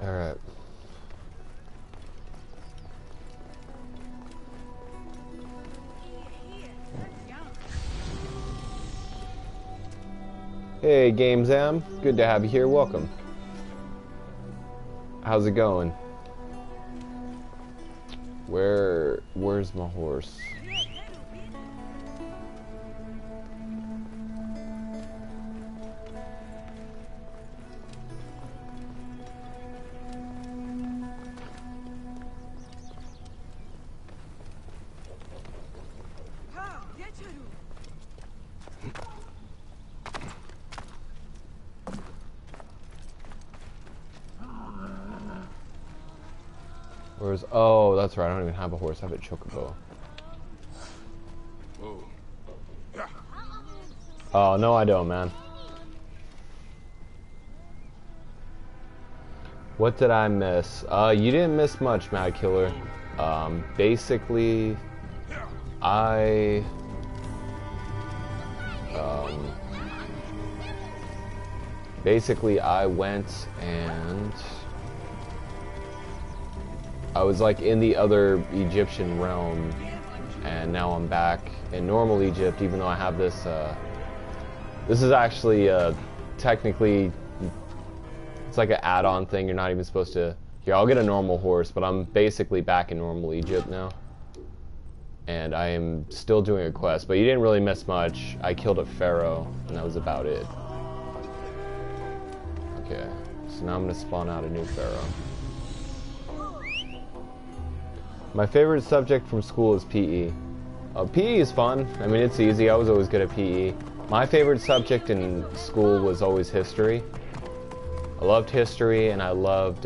Speaker 1: Alright. Hey, GameZam. Good to have you here. Welcome. How's it going? Where's my horse? Oh, that's right. I don't even have a horse. I have a chocobo. Oh, no, I don't, man. What did I miss? You didn't miss much, Mad Killer. Basically, I went and I was like in the other Egyptian realm, and now I'm back in normal Egypt, even though I have this, this is actually, technically, it's like an add-on thing. You're not even supposed to, here, I'll get a normal horse, but I'm basically back in normal Egypt now. And I am still doing a quest, but you didn't really miss much. I killed a pharaoh, and that was about it. Okay, so now I'm gonna spawn out a new pharaoh. My favorite subject from school is PE. PE is fun. I mean, it's easy. I was always good at PE. My favorite subject in school was always history. I loved history, and I loved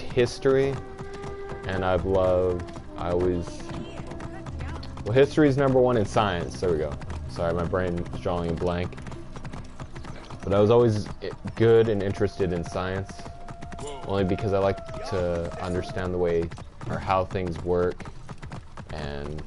Speaker 1: history, and well, history is #1 in science. There we go. Sorry, my brain is drawing a blank. But I was always good and interested in science. Only because I like to understand the way or how things work, and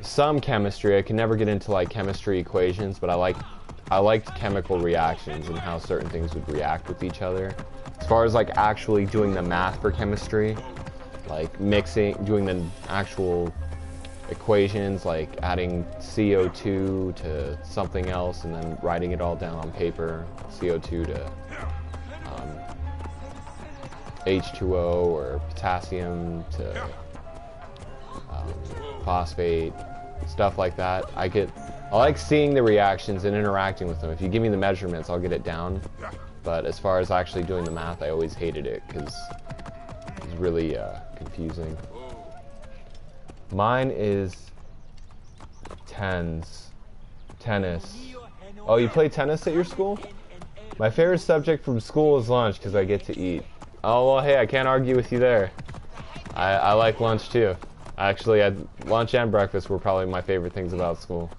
Speaker 1: some chemistry. I can never get into like chemistry equations, but I liked chemical reactions and how certain things would react with each other. As far as like actually doing the math for chemistry, like doing the actual equations, like adding CO2 to something else and then writing it all down on paper, CO2 to H2O or potassium to phosphate, stuff like that. I like seeing the reactions and interacting with them. If you give me the measurements, I'll get it down. But as far as actually doing the math, I always hated it because it was really confusing. Mine is tennis. Oh, you play tennis at your school? My favorite subject from school is lunch because I get to eat. Oh, well, hey, I can't argue with you there. I like lunch too. Actually, lunch and breakfast were probably my favorite things about school.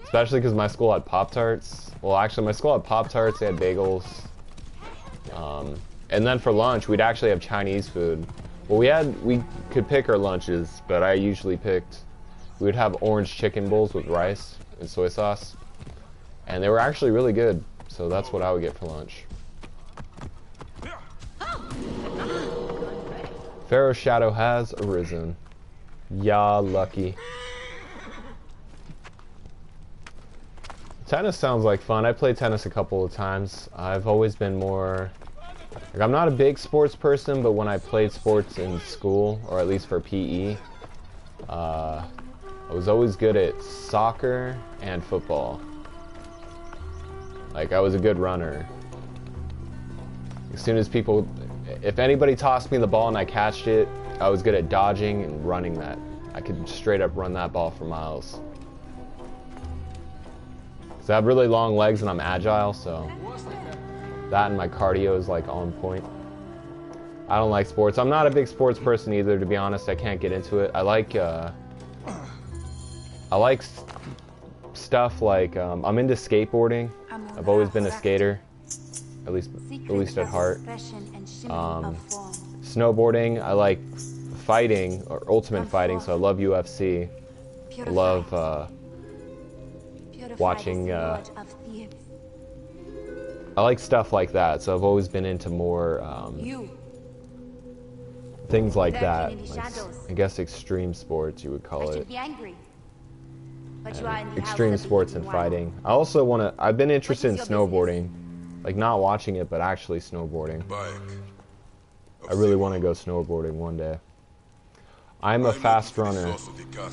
Speaker 1: Especially because my school had Pop-Tarts. Well, actually, my school had Pop-Tarts, they had bagels. And then for lunch, we'd actually have Chinese food. Well, we could pick our lunches, but I usually picked, we would have orange chicken bowls with rice and soy sauce. And they were actually really good, so that's what I would get for lunch. Pharaoh's shadow has arisen. Ya lucky. Tennis sounds like fun. I played tennis a couple of times. I've always been more... Like, I'm not a big sports person, but when I played sports in school, or at least for PE, I was always good at soccer and football. Like, I was a good runner. As soon as people... If anybody tossed me the ball and I catched it, I was good at dodging and running that. I could straight up run that ball for miles. So I have really long legs and I'm agile, so that and my cardio is like on point. I don't like sports. I'm not a big sports person either, to be honest. I can't get into it. I like stuff like I'm into skateboarding. I've always been a skater, at least at heart. Snowboarding. I like fighting or ultimate fighting, so I love UFC. I love watching. I like stuff like that, so I've always been into more things like that. Like, I guess extreme sports, you would call it. Extreme sports and fighting. I also want to. I've been interested in snowboarding, like not watching it, but actually snowboarding. I really want to go snowboarding one day. I'm a fast runner.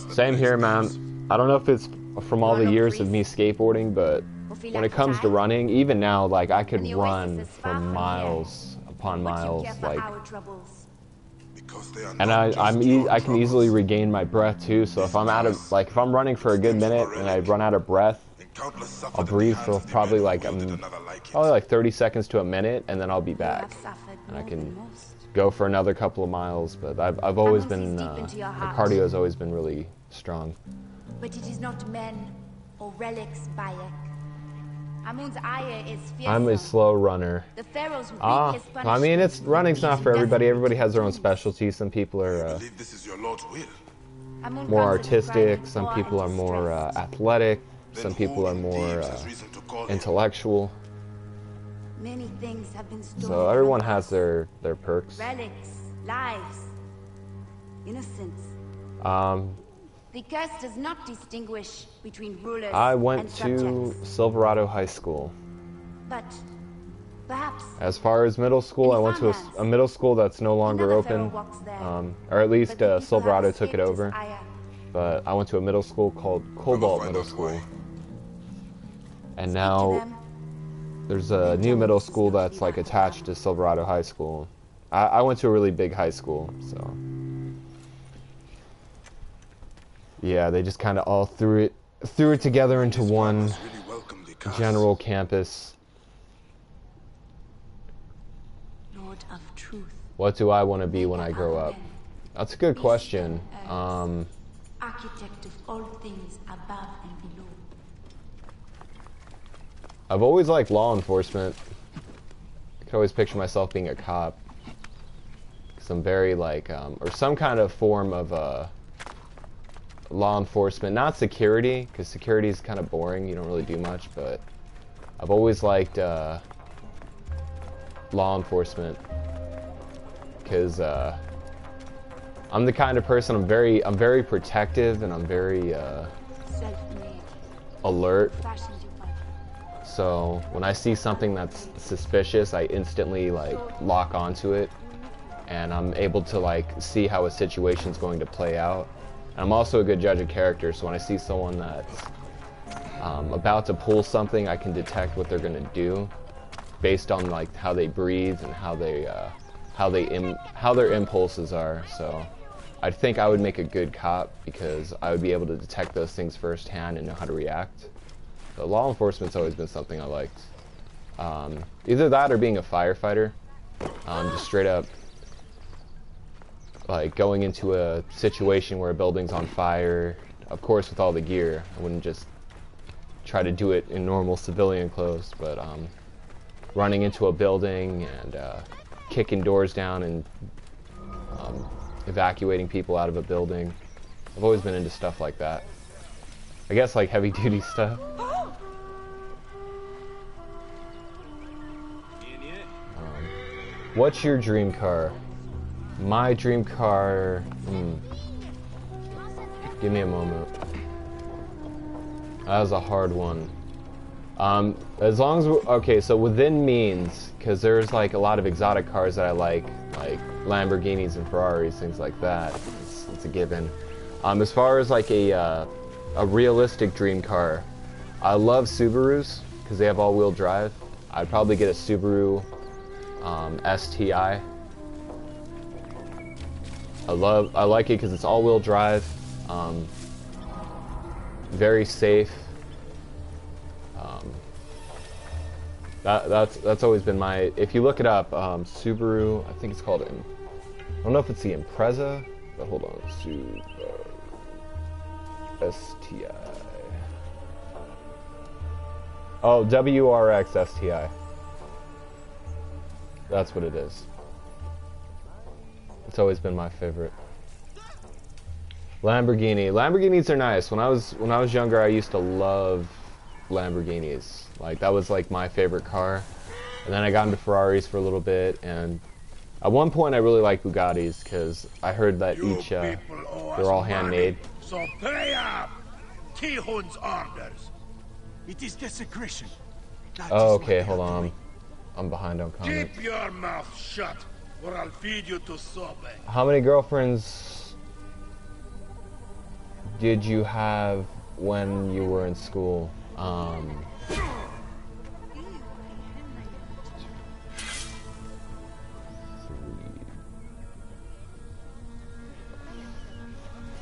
Speaker 1: Same here, man. I don't know if it's from all the years of me skateboarding, but when it comes to running, even now, like I could run for miles upon miles, like. And I can easily regain my breath too. So if I'm if I'm running for a good minute and I run out of breath, I'll breathe for probably like 30 seconds to a minute, and then I'll be back, and I can go for another couple of miles. But I've always been the cardio has always been really strong.
Speaker 6: But it is not men or relics, Bayek. Amun's ire is fierce.
Speaker 1: I'm a slow runner.
Speaker 6: The Pharaohs
Speaker 1: I mean, running's not for everybody. Everybody has their own specialty. Some people are more artistic. Some people are more athletic. Some people are more intellectual.
Speaker 6: Many things have been stolen.
Speaker 1: So everyone has their perks.
Speaker 6: Relics, lives, innocence. The curse does not distinguish between rulers
Speaker 1: I went
Speaker 6: and
Speaker 1: to
Speaker 6: subjects.
Speaker 1: Silverado High School.
Speaker 6: But perhaps
Speaker 1: As far as middle school, I went to a middle school that's no longer
Speaker 6: another
Speaker 1: open,
Speaker 6: Pharaoh walks there.
Speaker 1: or at least
Speaker 6: But the people
Speaker 1: Silverado
Speaker 6: have
Speaker 1: took it
Speaker 6: escaped
Speaker 1: over.
Speaker 6: his ire.
Speaker 1: But I went to a middle school called Cobalt Middle School. And now there's a new middle school that's like attached to Silverado High School. I went to a really big high school, so yeah, they just kind of all threw it together into one general campus.
Speaker 6: Lord of truth.
Speaker 1: What do I want to be when I grow up? That's a good question.
Speaker 6: Architect of all things above and below.
Speaker 1: I've always liked law enforcement. I can always picture myself being a cop. Because I'm very like, or some kind of form of law enforcement. Not security, because security is kind of boring. You don't really do much, but I've always liked law enforcement. Because I'm the kind of person, I'm very protective, and I'm very
Speaker 6: Self-made.
Speaker 1: alert.
Speaker 6: Fashioned you by
Speaker 1: So when I see something that's suspicious, I instantly like lock onto it, and I'm able to like see how a situation's going to play out. And I'm also a good judge of character, so when I see someone that's about to pull something, I can detect what they're going to do based on like how they breathe and how their impulses are. So I think I would make a good cop because I would be able to detect those things firsthand and know how to react. But law enforcement's always been something I liked. Either that or being a firefighter. Just straight up like going into a situation where a building's on fire, of course with all the gear. I wouldn't just try to do it in normal civilian clothes, but running into a building and kicking doors down and evacuating people out of a building. I've always been into stuff like that. I guess like heavy duty stuff. What's your dream car? My dream car... Give me a moment. That was a hard one. As long as... Okay, so within means, because there's like a lot of exotic cars that I like Lamborghinis and Ferraris, things like that. It's a given. As far as like a realistic dream car, I love Subarus, because they have all-wheel drive. I'd probably get a Subaru STI. I like it because it's all-wheel drive, very safe. That's always been my. If you look it up, Subaru, I think it's called. I don't know if it's the Impreza, but hold on, Subaru STI. Oh, WRX STI. That's what it is. It's always been my favorite. Lamborghini. Lamborghinis are nice. When I was younger, I used to love Lamborghinis. Like that was like my favorite car. And then I got into Ferraris for a little bit, and at one point I really liked Bugattis because I heard that each they're all handmade.
Speaker 3: So pay up! Tihun's orders. It is desecration.
Speaker 1: Oh, okay, hold on. I'm behind on comments.
Speaker 3: Keep your mouth shut, or I'll feed you to Sobe.
Speaker 1: How many girlfriends did you have when you were in school?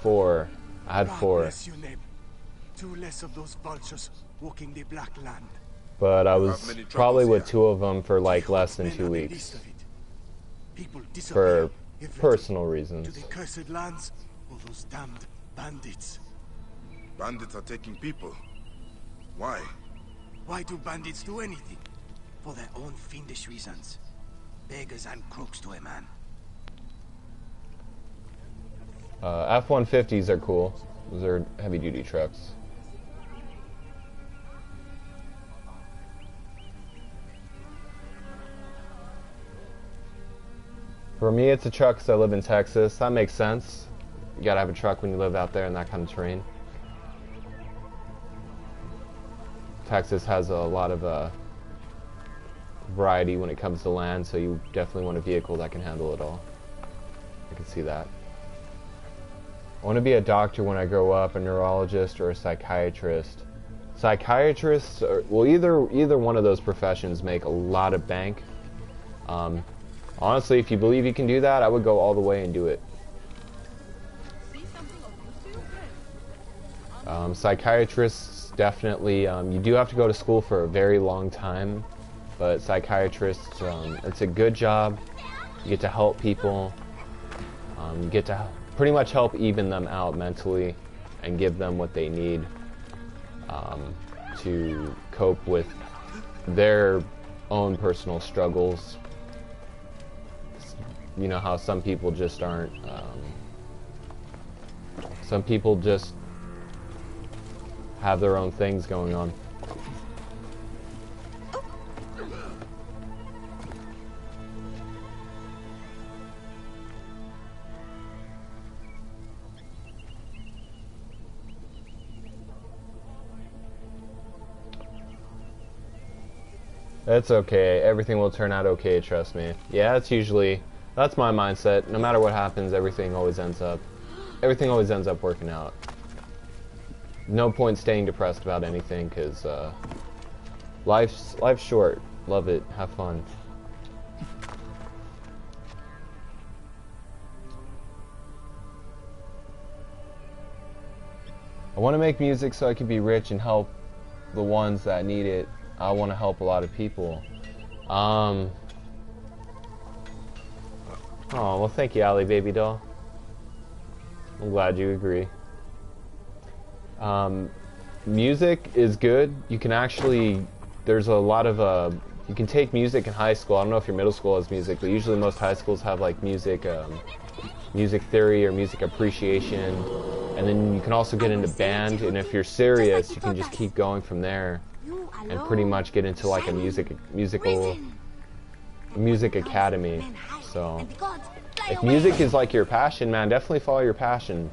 Speaker 1: 4. I had 4.
Speaker 3: Two less of those vultures walking the black land.
Speaker 1: But I was probably with 2 of them for like less than 2 weeks. For personal reasons.
Speaker 3: To the cursed lands, all those damned bandits.
Speaker 2: Bandits are taking people. Why?
Speaker 3: Why do bandits do anything? For their own fiendish reasons. Beggars and crooks to a man.
Speaker 1: F-150s are cool. Those are heavy-duty trucks. For me, it's a truck because I live in Texas. That makes sense. You gotta have a truck when you live out there in that kind of terrain. Texas has a lot of variety when it comes to land, so you definitely want a vehicle that can handle it all. I can see that. I want to be a doctor when I grow up, a neurologist or a psychiatrist. Psychiatrists, well, either one of those professions make a lot of bank. Honestly, if you believe you can do that, I would go all the way and do it. Psychiatrists, definitely, you do have to go to school for a very long time, but psychiatrists, it's a good job. You get to help people. You get to pretty much help even them out mentally and give them what they need to cope with their own personal struggles. You know how some people just aren't, some people just have their own things going on. It's okay. Everything will turn out okay, trust me. Yeah, that's my mindset. No matter what happens, everything always ends up working out. No point staying depressed about anything, because life's short. Love it. Have fun. I want to make music so I can be rich and help the ones that need it. I want to help a lot of people. Oh, well, thank you, Allie, baby doll. I'm glad you agree. music is good. You can actually, there's a lot of, you can take music in high school. I don't know if your middle school has music, but usually most high schools have like music, music theory or music appreciation. And then you can also get into band, and if you're serious, you can just keep going from there and pretty much get into like a music academy. So if music is like your passion, man, definitely follow your passion.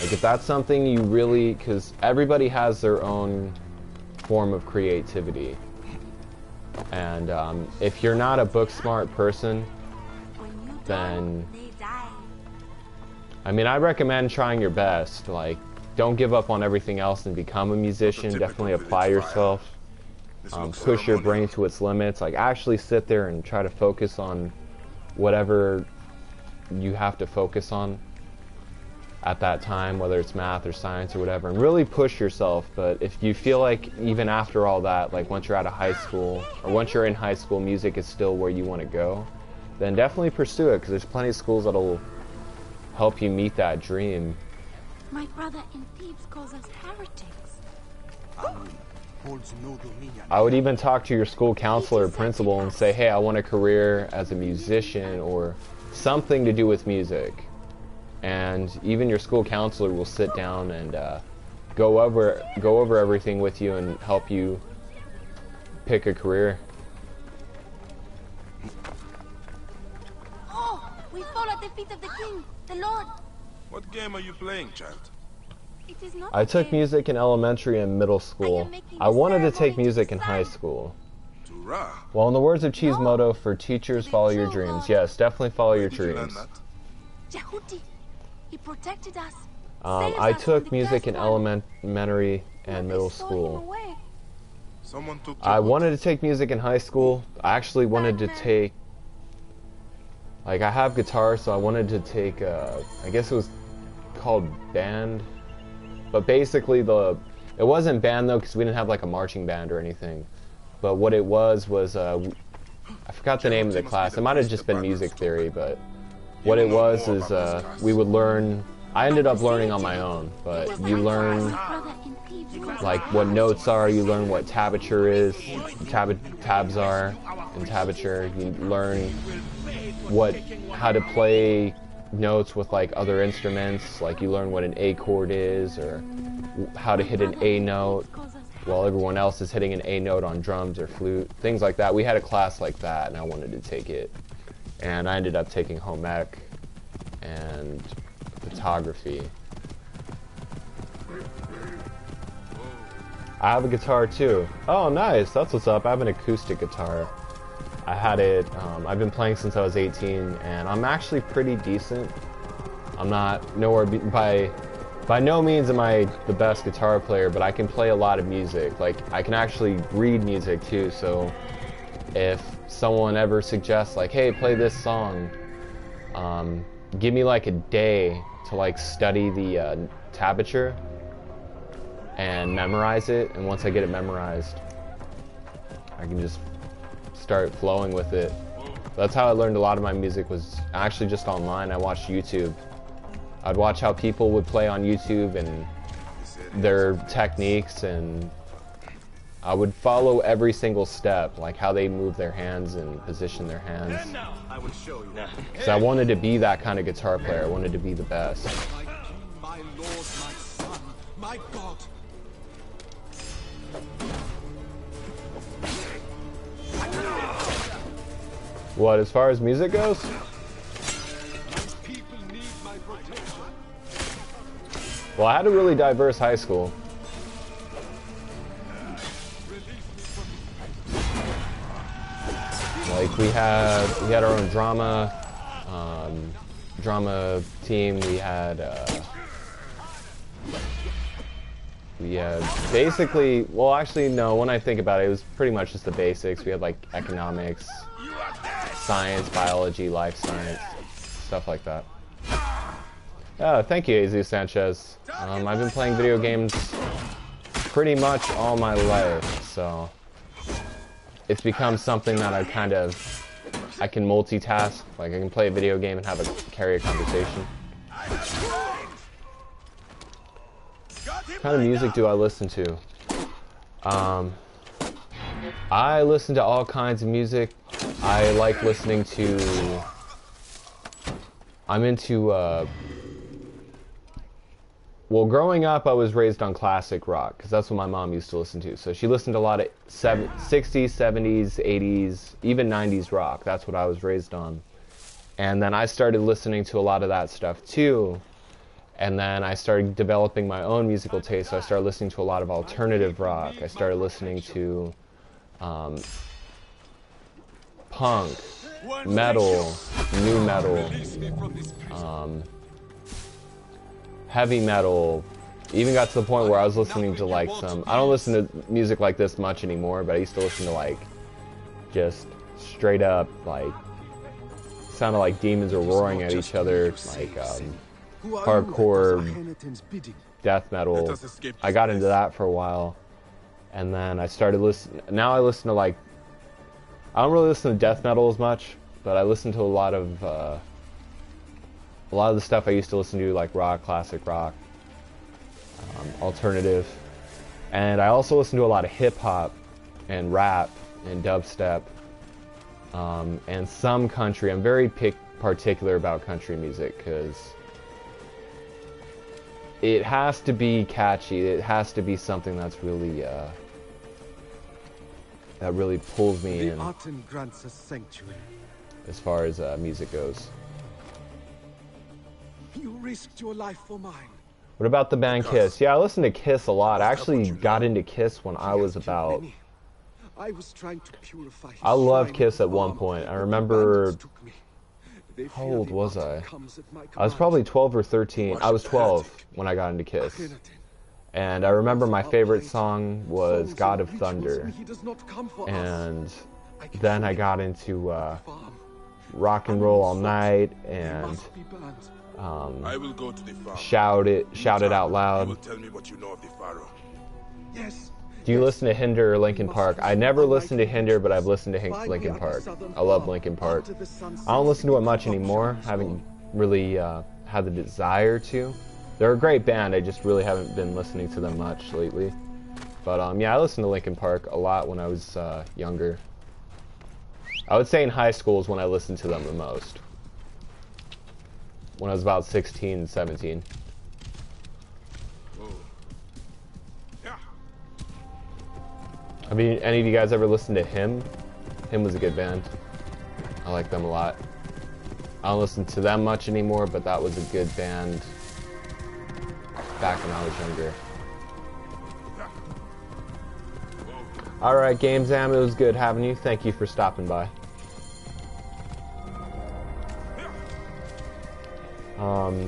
Speaker 1: Like if that's something you really, because everybody has their own form of creativity. And if you're not a book smart person, then I mean, I recommend trying your best. Like, don't give up on everything else and become a musician. Definitely apply yourself. Push your brain to its limits. Like, actually sit there and try to focus on whatever you have to focus on at that time, whether it's math or science or whatever, and really push yourself. But if you feel like even after all that, like once you're out of high school, or once you're in high school, music is still where you want to go, then definitely pursue it, because there's plenty of schools that'll help you meet that dream.
Speaker 6: My brother in Thebes calls us heretics.
Speaker 1: I would even talk to your school counselor or principal and say, hey, I want a career as a musician or something to do with music. And even your school counselor will sit down and go over everything with you and help you pick a career.
Speaker 6: Oh, we fall at the feet of the king, the Lord.
Speaker 2: What game are you playing, child?
Speaker 6: It is not
Speaker 1: I took music in elementary and middle school. I wanted to take music in high school. Well, in the words of Cheesemoto, for teachers, follow your dreams. Yes, definitely follow your dreams.
Speaker 6: Jehuti, he protected us.
Speaker 1: I took music in elementary and middle school. I wanted to take music in high school. I actually wanted to take, like, I have guitar, so I wanted to take, I guess it was called band. But basically, it wasn't band though, because we didn't have like a marching band or anything. But what it was I forgot the name of the class. It might have just been music theory, but what it was is we would learn. I ended up learning on my own, but you learn like what notes are. You learn what tablature is, tabs are, and tablature. You learn how to play notes with like other instruments. Like you learn what an A chord is, or how to hit an A note while everyone else is hitting an A note on drums or flute, things like that. We had a class like that, and I wanted to take it, and I ended up taking home ec and photography. I have a guitar too. Oh, nice, that's what's up. I have an acoustic guitar. I had it, I've been playing since I was 18, and I'm actually pretty decent. I'm not nowhere by no means am I the best guitar player, but I can play a lot of music. Like, I can actually read music too, so if someone ever suggests like, hey, play this song, give me like a day to like study the tablature and memorize it, and once I get it memorized, I can just start flowing with it. That's how I learned a lot of my music, was actually just online. I watched YouTube. I'd watch how people would play on YouTube and their techniques, and I would follow every single step, like how they move their hands and position their hands. Because I wanted to be that kind of guitar player. I wanted to be the best.
Speaker 3: My Lord, my son, my God.
Speaker 1: What, as far as music goes? Well, I had a really diverse high school. Like we had our own drama team. We had basically, well, actually no, when I think about it, it was pretty much just the basics. We had like economics, science, biology, life science, stuff like that. Thank you, Jesus Sanchez. I've been playing video games pretty much all my life, so it's become something that I can multitask. Like I can play a video game and carry a conversation.
Speaker 3: Got him
Speaker 1: kind of music do I listen to? I listen to all kinds of music. I like listening to... I'm into, well, growing up, I was raised on classic rock, because that's what my mom used to listen to. So she listened to a lot of 60s, 70s, 80s, even 90s rock. That's what I was raised on. And then I started listening to a lot of that stuff, too. And then I started developing my own musical taste. So I started listening to a lot of alternative rock. I started listening to punk, metal, new metal, heavy metal. Even got to the point where I was listening to like some... I don't listen to music like this much anymore, but I used to listen to like just straight up like... sounded like demons were roaring at each other, like hardcore death metal. I got into that for a while, and then I started listening. Now I listen to like, I don't really listen to death metal as much, but I listen to a lot of the stuff I used to listen to, like rock, classic rock, alternative, and I also listen to a lot of hip hop and rap and dubstep. And some country. I'm very particular about country music because it has to be catchy. It has to be something that's really that really pulls me in
Speaker 3: grants a sanctuary.
Speaker 1: as far as music goes.
Speaker 3: You risked your life for mine.
Speaker 1: What about the band Kiss? Yeah, I listen to Kiss a lot. I actually got into Kiss when I was about...
Speaker 3: I was trying to purify his
Speaker 1: I loved
Speaker 3: shrine
Speaker 1: Kiss at
Speaker 3: of
Speaker 1: one
Speaker 3: honor,
Speaker 1: point. I
Speaker 3: but the
Speaker 1: remember...
Speaker 3: bandits took me. They
Speaker 1: How
Speaker 3: fear
Speaker 1: old
Speaker 3: the
Speaker 1: was
Speaker 3: altar
Speaker 1: I?
Speaker 3: comes at my
Speaker 1: I was
Speaker 3: command.
Speaker 1: probably 12 or 13. I was 12 when I got into Kiss. And I remember my favorite song was God of Thunder. And then I got into Rock and Roll All Night and
Speaker 2: I will go to the farm.
Speaker 1: Shout It Out
Speaker 2: You
Speaker 1: Loud.
Speaker 2: will tell me what you know of the Pharaoh.
Speaker 3: Yes.
Speaker 1: Do you listen to Hinder or Linkin Park? I never listened to Hinder, but I've listened to Linkin Park. I love Linkin Park. I don't listen to it much anymore. I haven't really had the desire to. They're a great band. I just really haven't been listening to them much lately. But yeah, I listened to Linkin Park a lot when I was younger. I would say in high school is when I listened to them the most. When I was about 16, 17. I mean, any of you guys ever listen to Him? Him was a good band. I like them a lot. I don't listen to them much anymore, but that was a good band back when I was younger. Alright, Game Zam, it was good having you. Thank you for stopping by.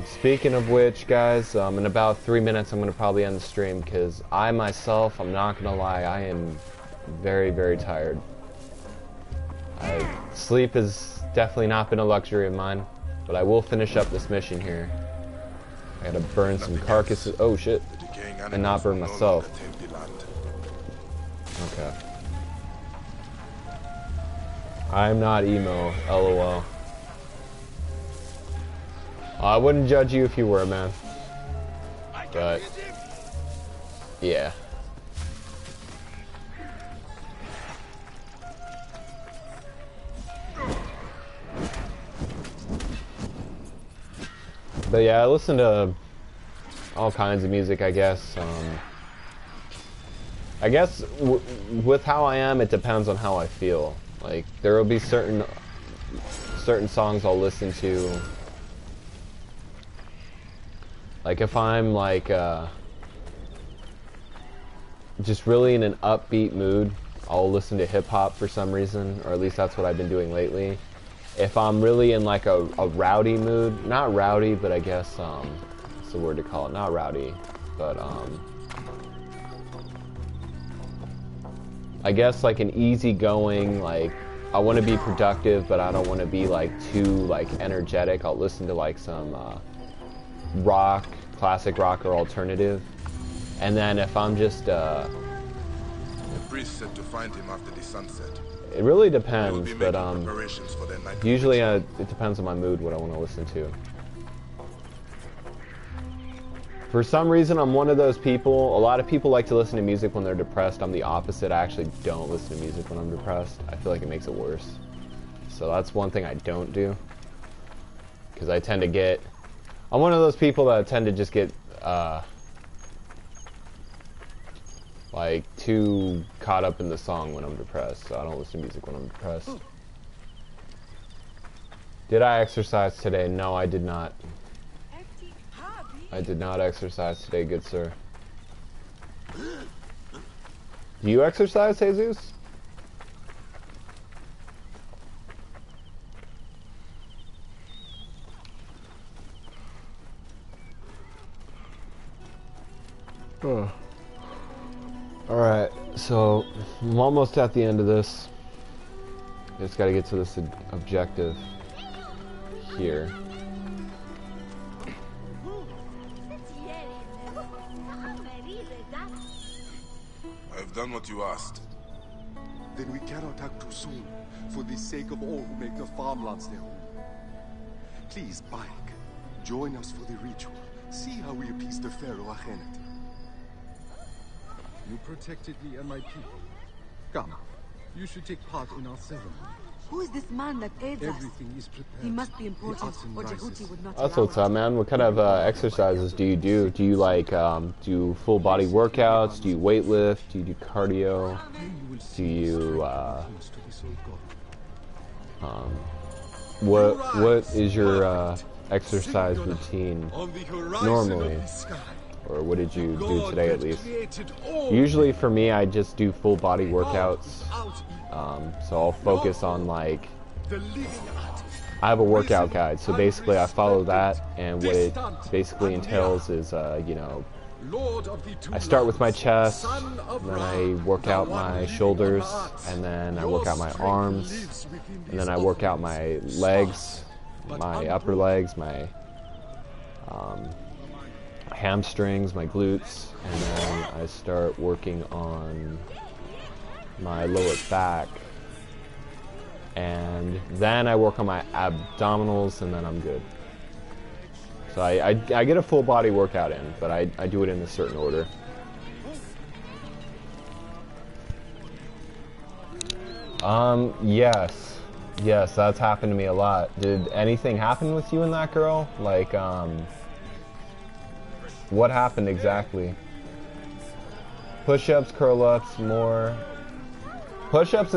Speaker 1: Speaking of which, guys, in about 3 minutes I'm going to probably end the stream because I myself, I'm not going to lie, I am very, very tired. Sleep has definitely not been a luxury of mine, but I will finish up this mission here. I gotta burn some carcasses, oh shit, and not burn myself. Okay. I'm not emo, lol. I wouldn't judge you if you were, man. But, yeah. But yeah, I listen to all kinds of music, I guess. I guess with how I am, it depends on how I feel. Like, there will be certain songs I'll listen to. Like if I'm like just really in an upbeat mood, I'll listen to hip hop for some reason, or at least that's what I've been doing lately. If I'm really in like a rowdy mood, not rowdy, but I guess what's the word to call it? Not rowdy, but I guess like an easygoing, like I want to be productive, but I don't want to be like too like energetic. I'll listen to like some rock, classic rock or alternative. And then if I'm just
Speaker 2: The priest said to find him after the sunset.
Speaker 1: it really
Speaker 2: They will
Speaker 1: depends,
Speaker 2: be
Speaker 1: but
Speaker 2: making preparations for their night
Speaker 1: usually it depends on my mood what I want to listen to. For some reason, I'm one of those people. A lot of people like to listen to music when they're depressed. I'm the opposite. I actually don't listen to music when I'm depressed. I feel like it makes it worse. So that's one thing I don't do. Because I tend to get... I'm one of those people that tend to just get... like, too caught up in the song when I'm depressed. So I don't listen to music when I'm depressed. Did I exercise today? No, I did not. I did not exercise today, good sir. Do you exercise, Jesus? Oh. Alright, so I'm almost at the end of this. Just gotta get to this objective here.
Speaker 2: I've done what you asked.
Speaker 7: Then we cannot act too soon, for the sake of all who make the farmlands their home. Please, Bayek, join us for the ritual. See how we appease the Pharaoh Akhenaten. You protected me and my people. Come, you should take part in our ceremony.
Speaker 8: Who is this man that aids us?
Speaker 7: Everything is prepared.
Speaker 8: He must be important, or Jehuti would not
Speaker 1: That's
Speaker 8: allow
Speaker 1: what's up, man. What kind of exercises do you do? Do you like do full body workouts? Do you weight lift? Do you do cardio? Do you what is your exercise routine normally? Or what did you do today at least? Usually for me, I just do full body workouts. So I'll focus on like, I have a workout guide. So basically I follow that, and what it basically entails is, you know, I start with my chest, then I work out my shoulders, and then I work out my arms, and then I work out my legs, my upper legs, my hamstrings, my glutes, and then I start working on my lower back, and then I work on my abdominals, and then I'm good. So I get a full body workout in, but I do it in a certain order. Yes, that's happened to me a lot. Did anything happen with you and that girl? Like, what happened exactly? Push-ups, curl-ups, more. Push-ups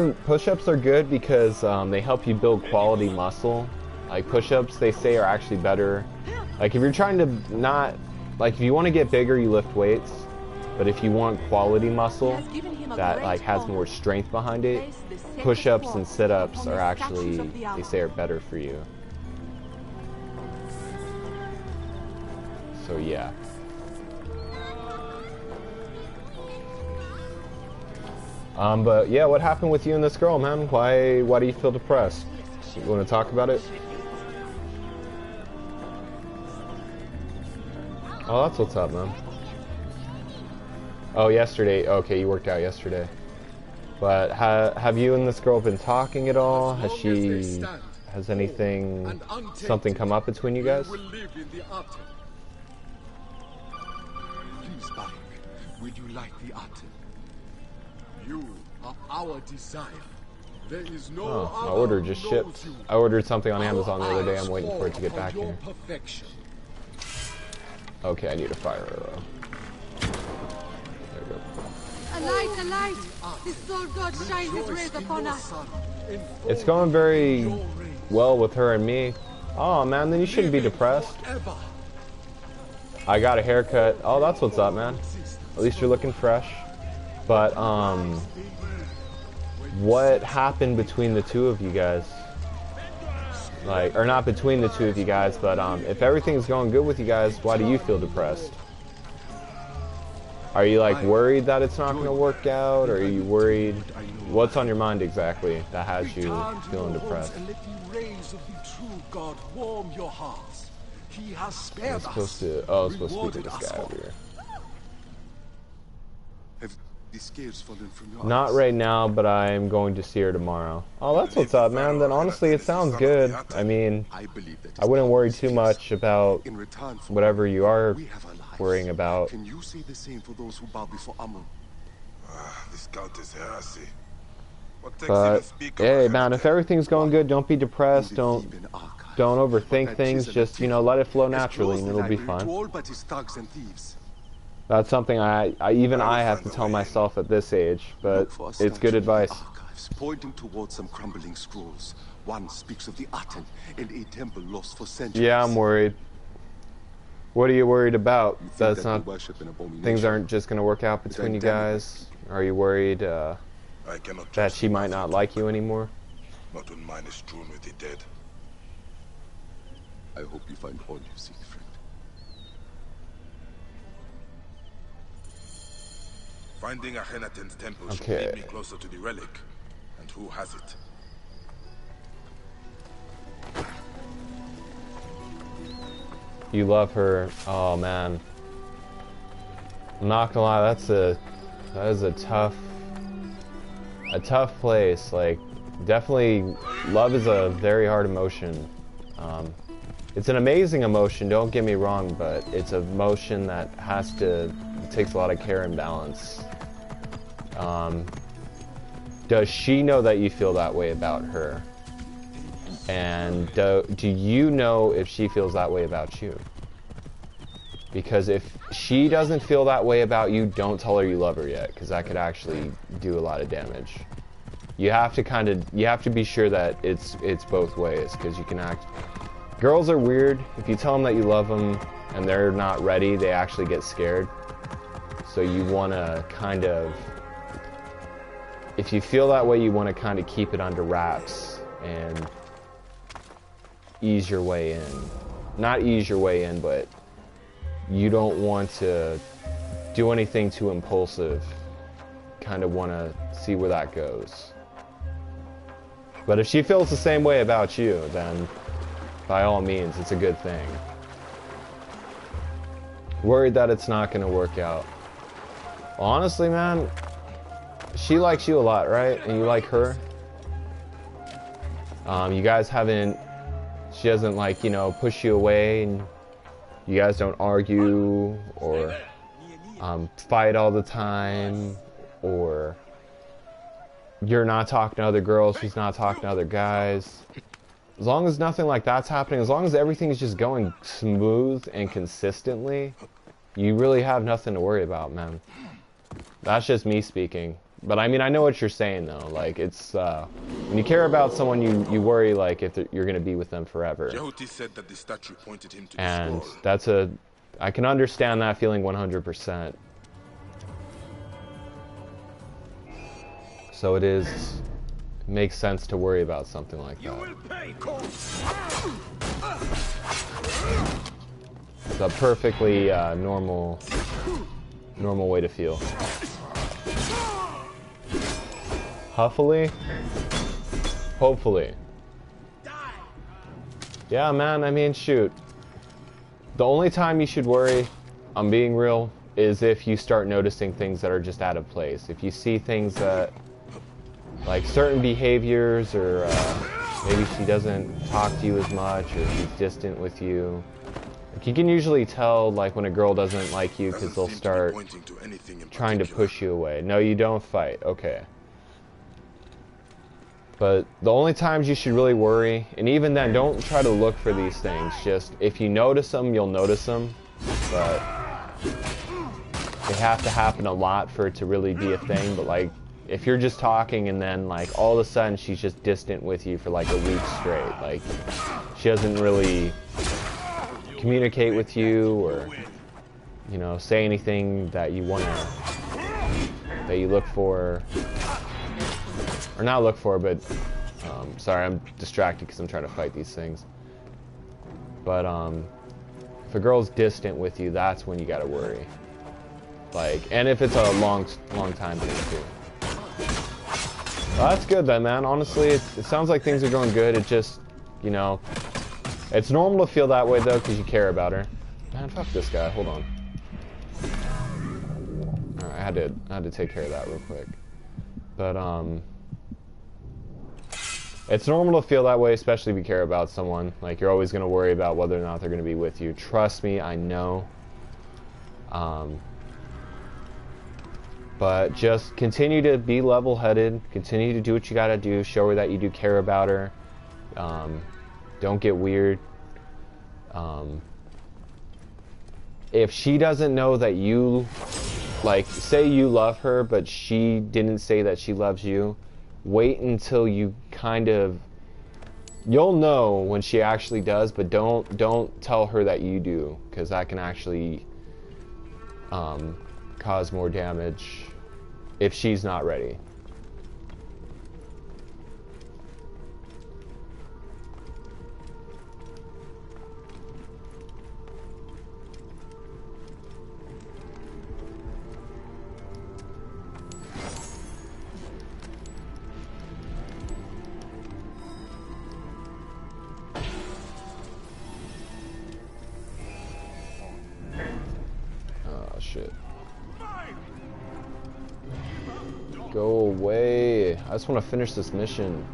Speaker 1: are good because they help you build quality muscle. Like push-ups, they say are actually better. Like if you're trying to not, like if you want to get bigger, you lift weights. But if you want quality muscle that like has more strength behind it, push-ups and sit-ups are actually, they say, are better for you. So yeah. But yeah, what happened with you and this girl, man? Why do you feel depressed? You want to talk about it? Oh, that's what's up, man. Oh, yesterday. Okay, you worked out yesterday. But have you and this girl been talking at all? Has anything, something come up between you guys?
Speaker 7: Please, Bayek, will you light the Aten? You are our desire. There is no
Speaker 1: my order just shipped. I ordered something on Amazon the other day. I'm waiting for it to get back here. Okay, I need a fire arrow. There we go.
Speaker 8: A light, a light! The soul god shines his rays upon us.
Speaker 1: It's going very well with her and me. Oh man, then you shouldn't be depressed. I got a haircut. Oh, that's what's up, man. At least you're looking fresh. But what happened between the two of you guys? Like, or not between the two of you guys, but if everything's going good with you guys, why do you feel depressed? Are you like worried that it's not going to work out, or are you worried? What's on your mind exactly that has you feeling depressed?
Speaker 7: And let the rays of the true God warm your hearts. He has spared
Speaker 1: I'm supposed to, oh, I'm supposed to speak to this guy over here.
Speaker 7: The scales fallen from your
Speaker 1: Not
Speaker 7: eyes.
Speaker 1: right now, but I'm going to see her tomorrow. Oh, that's what's up, man. Then honestly, it sounds good. I mean,
Speaker 7: I believe that
Speaker 1: I wouldn't worry too much about
Speaker 7: in return for
Speaker 1: whatever you are
Speaker 7: we have our lives.
Speaker 1: worrying about.
Speaker 7: Can you say the same for those who bow before Amun?
Speaker 2: This count is heresy. What takes
Speaker 1: But
Speaker 2: even speak of
Speaker 1: hey,
Speaker 2: a
Speaker 1: man, if
Speaker 2: heretic?
Speaker 1: everything's going good, don't be depressed.
Speaker 7: In the
Speaker 1: Don't
Speaker 7: Theban archive.
Speaker 1: overthink
Speaker 7: That
Speaker 1: things.
Speaker 7: chiseled
Speaker 1: Just let it flow
Speaker 7: has
Speaker 1: naturally, and
Speaker 7: closed the
Speaker 1: it'll be
Speaker 7: library to
Speaker 1: fun.
Speaker 7: all but his thugs and thieves.
Speaker 1: That's something even I have to
Speaker 2: find a
Speaker 1: tell
Speaker 2: way.
Speaker 1: myself at this age. But
Speaker 7: Look for a
Speaker 1: it's good
Speaker 7: statue in the
Speaker 1: advice.
Speaker 7: archives pointing towards some crumbling scrolls. One speaks of the Aten and a temple lost for centuries.
Speaker 1: Yeah, I'm worried. What are you worried about?
Speaker 7: You think
Speaker 1: That's
Speaker 7: that
Speaker 1: not.
Speaker 7: we worship an abomination?
Speaker 1: Things aren't just gonna work out between you guys. Are you worried
Speaker 2: I cannot
Speaker 1: that
Speaker 2: trust
Speaker 1: she might not like you anymore?
Speaker 2: Not when mine is strewn with the dead.
Speaker 7: I hope you find all you seek, friend.
Speaker 2: Finding Akhenaten's temple should
Speaker 1: Okay.
Speaker 2: lead me closer to the relic. And who has it?
Speaker 1: You love her. Oh man. I'm not gonna lie, that is a tough place. Like, definitely, love is a very hard emotion. It's an amazing emotion, don't get me wrong, but it's an emotion that it takes a lot of care and balance. Does she know that you feel that way about her? And do you know if she feels that way about you? Because if she doesn't feel that way about you, don't tell her you love her yet, because that could actually do a lot of damage. You have to be sure that it's both ways, because you can act. Girls are weird. If you tell them that you love them and they're not ready, they actually get scared. So you want to if you feel that way, you want to kind of keep it under wraps and ease your way in. Not ease your way in, but you don't want to do anything too impulsive. Kind of want to see where that goes. But if she feels the same way about you, then by all means, it's a good thing. Worried that it's not going to work out. Honestly, man, she likes you a lot, right? And you like her. You guys haven't. She doesn't push you away, and you guys don't argue or fight all the time, or you're not talking to other girls, she's not talking to other guys. As long as nothing like that's happening, as long as everything is just going smooth and consistently, you really have nothing to worry about, man. That's just me speaking. But I mean, I know what you're saying though. Like, it's when you care about someone, you worry like if you're gonna be with them forever.
Speaker 2: Jehuti said that the statue pointed him to the
Speaker 1: And
Speaker 2: scroll.
Speaker 1: I can understand that feeling 100%. So it makes sense to worry about something like that. It's a perfectly normal way to feel. Hopefully. Yeah, man, I mean, shoot. The only time you should worry, I'm being real, is if you start noticing things that are just out of place. If you see things that, like certain behaviors, or maybe she doesn't talk to you as much, or she's distant with you. Like, you can usually tell, like, when a girl doesn't like you, because they'll start trying to push you away. No, you don't fight. Okay. But the only times you should really worry, and even then, don't try to look for these things. Just, if you notice them, you'll notice them. But they have to happen a lot for it to really be a thing. But, like, if you're just talking and then, like, all of a sudden she's just distant with you for, like, a week straight. Like, she doesn't really communicate with you or, say anything that you that you look for. Or not look for, but, sorry, I'm distracted because I'm trying to fight these things. But, if a girl's distant with you, that's when you gotta worry. Like, and if it's a long time thing, too. Well, that's good then, man. Honestly, it sounds like things are going good. It just, it's normal to feel that way, though, because you care about her. Man, fuck this guy. Hold on. Alright, I had to take care of that real quick. But it's normal to feel that way, especially if you care about someone. Like, you're always going to worry about whether or not they're going to be with you. Trust me, I know. But just continue to be level-headed. Continue to do what you got to do. Show her that you do care about her. Don't get weird. If she doesn't know that you, like, say you love her, but she didn't say that she loves you, wait until you kind of, you'll know when she actually does, but don't tell her that you do, because that can actually cause more damage if she's not ready. Shit. Go away. I just want to finish this mission.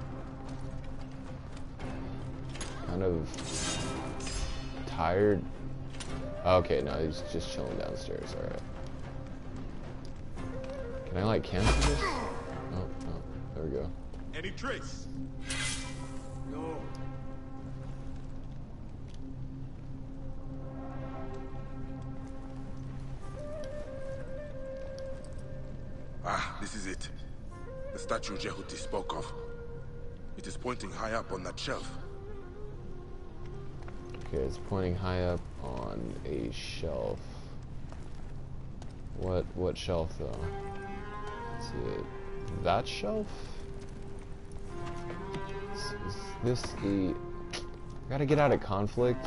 Speaker 1: Kind of tired. Okay, no, he's just chilling downstairs. Alright. Can I, like, cancel this? Oh, there we go.
Speaker 7: Any trace?
Speaker 3: No.
Speaker 2: Ah, this is it. The statue Jehuti spoke of. It is pointing high up on that shelf.
Speaker 1: Okay, it's pointing high up on a shelf. What shelf, though? Is it that shelf? Is this the... I gotta get out of conflict.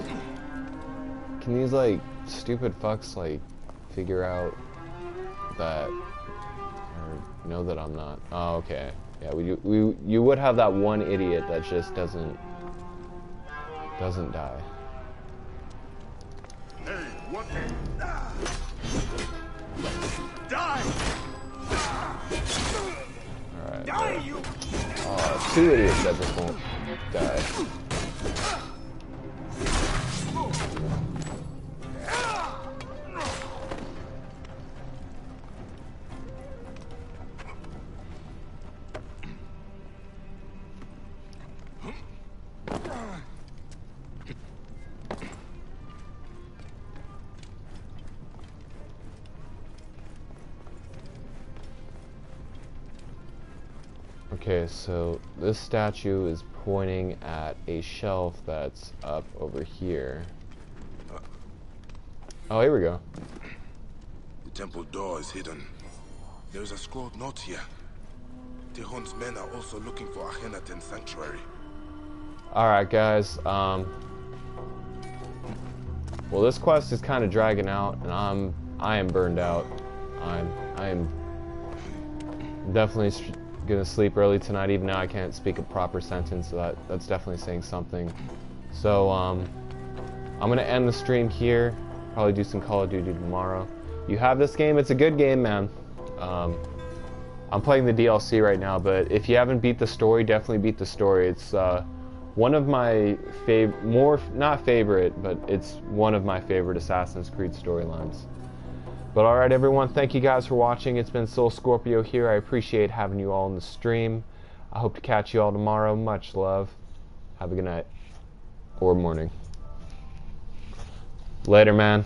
Speaker 1: Can these, like, stupid fucks, like, figure out that... or know that I'm not... Oh, okay. Yeah, you would have that one idiot that just doesn't die.
Speaker 7: Hey, what? Die!
Speaker 1: Alright.
Speaker 3: Die, you!
Speaker 1: Oh, two idiots that just won't die. Okay, so this statue is pointing at a shelf that's up over here. Oh, here we go.
Speaker 2: The temple door is hidden. There is a scrolled note here. Tehon's men are also looking for Akhenaten's sanctuary.
Speaker 1: Alright, guys. Well, this quest is kind of dragging out, and I am burned out. I am definitely gonna sleep early tonight. Even now I can't speak a proper sentence, so that's definitely saying something. So I'm gonna end the stream here. Probably do some Call of Duty tomorrow. You have this game, it's a good game, man. I'm playing the DLC right now, but if you haven't beat the story, definitely beat the story. It's one of my not favorite, but it's one of my favorite Assassin's Creed storylines. But alright, everyone, thank you guys for watching. It's been Soul Scorpio here. I appreciate having you all in the stream. I hope to catch you all tomorrow. Much love. Have a good night. Or morning. Later, man.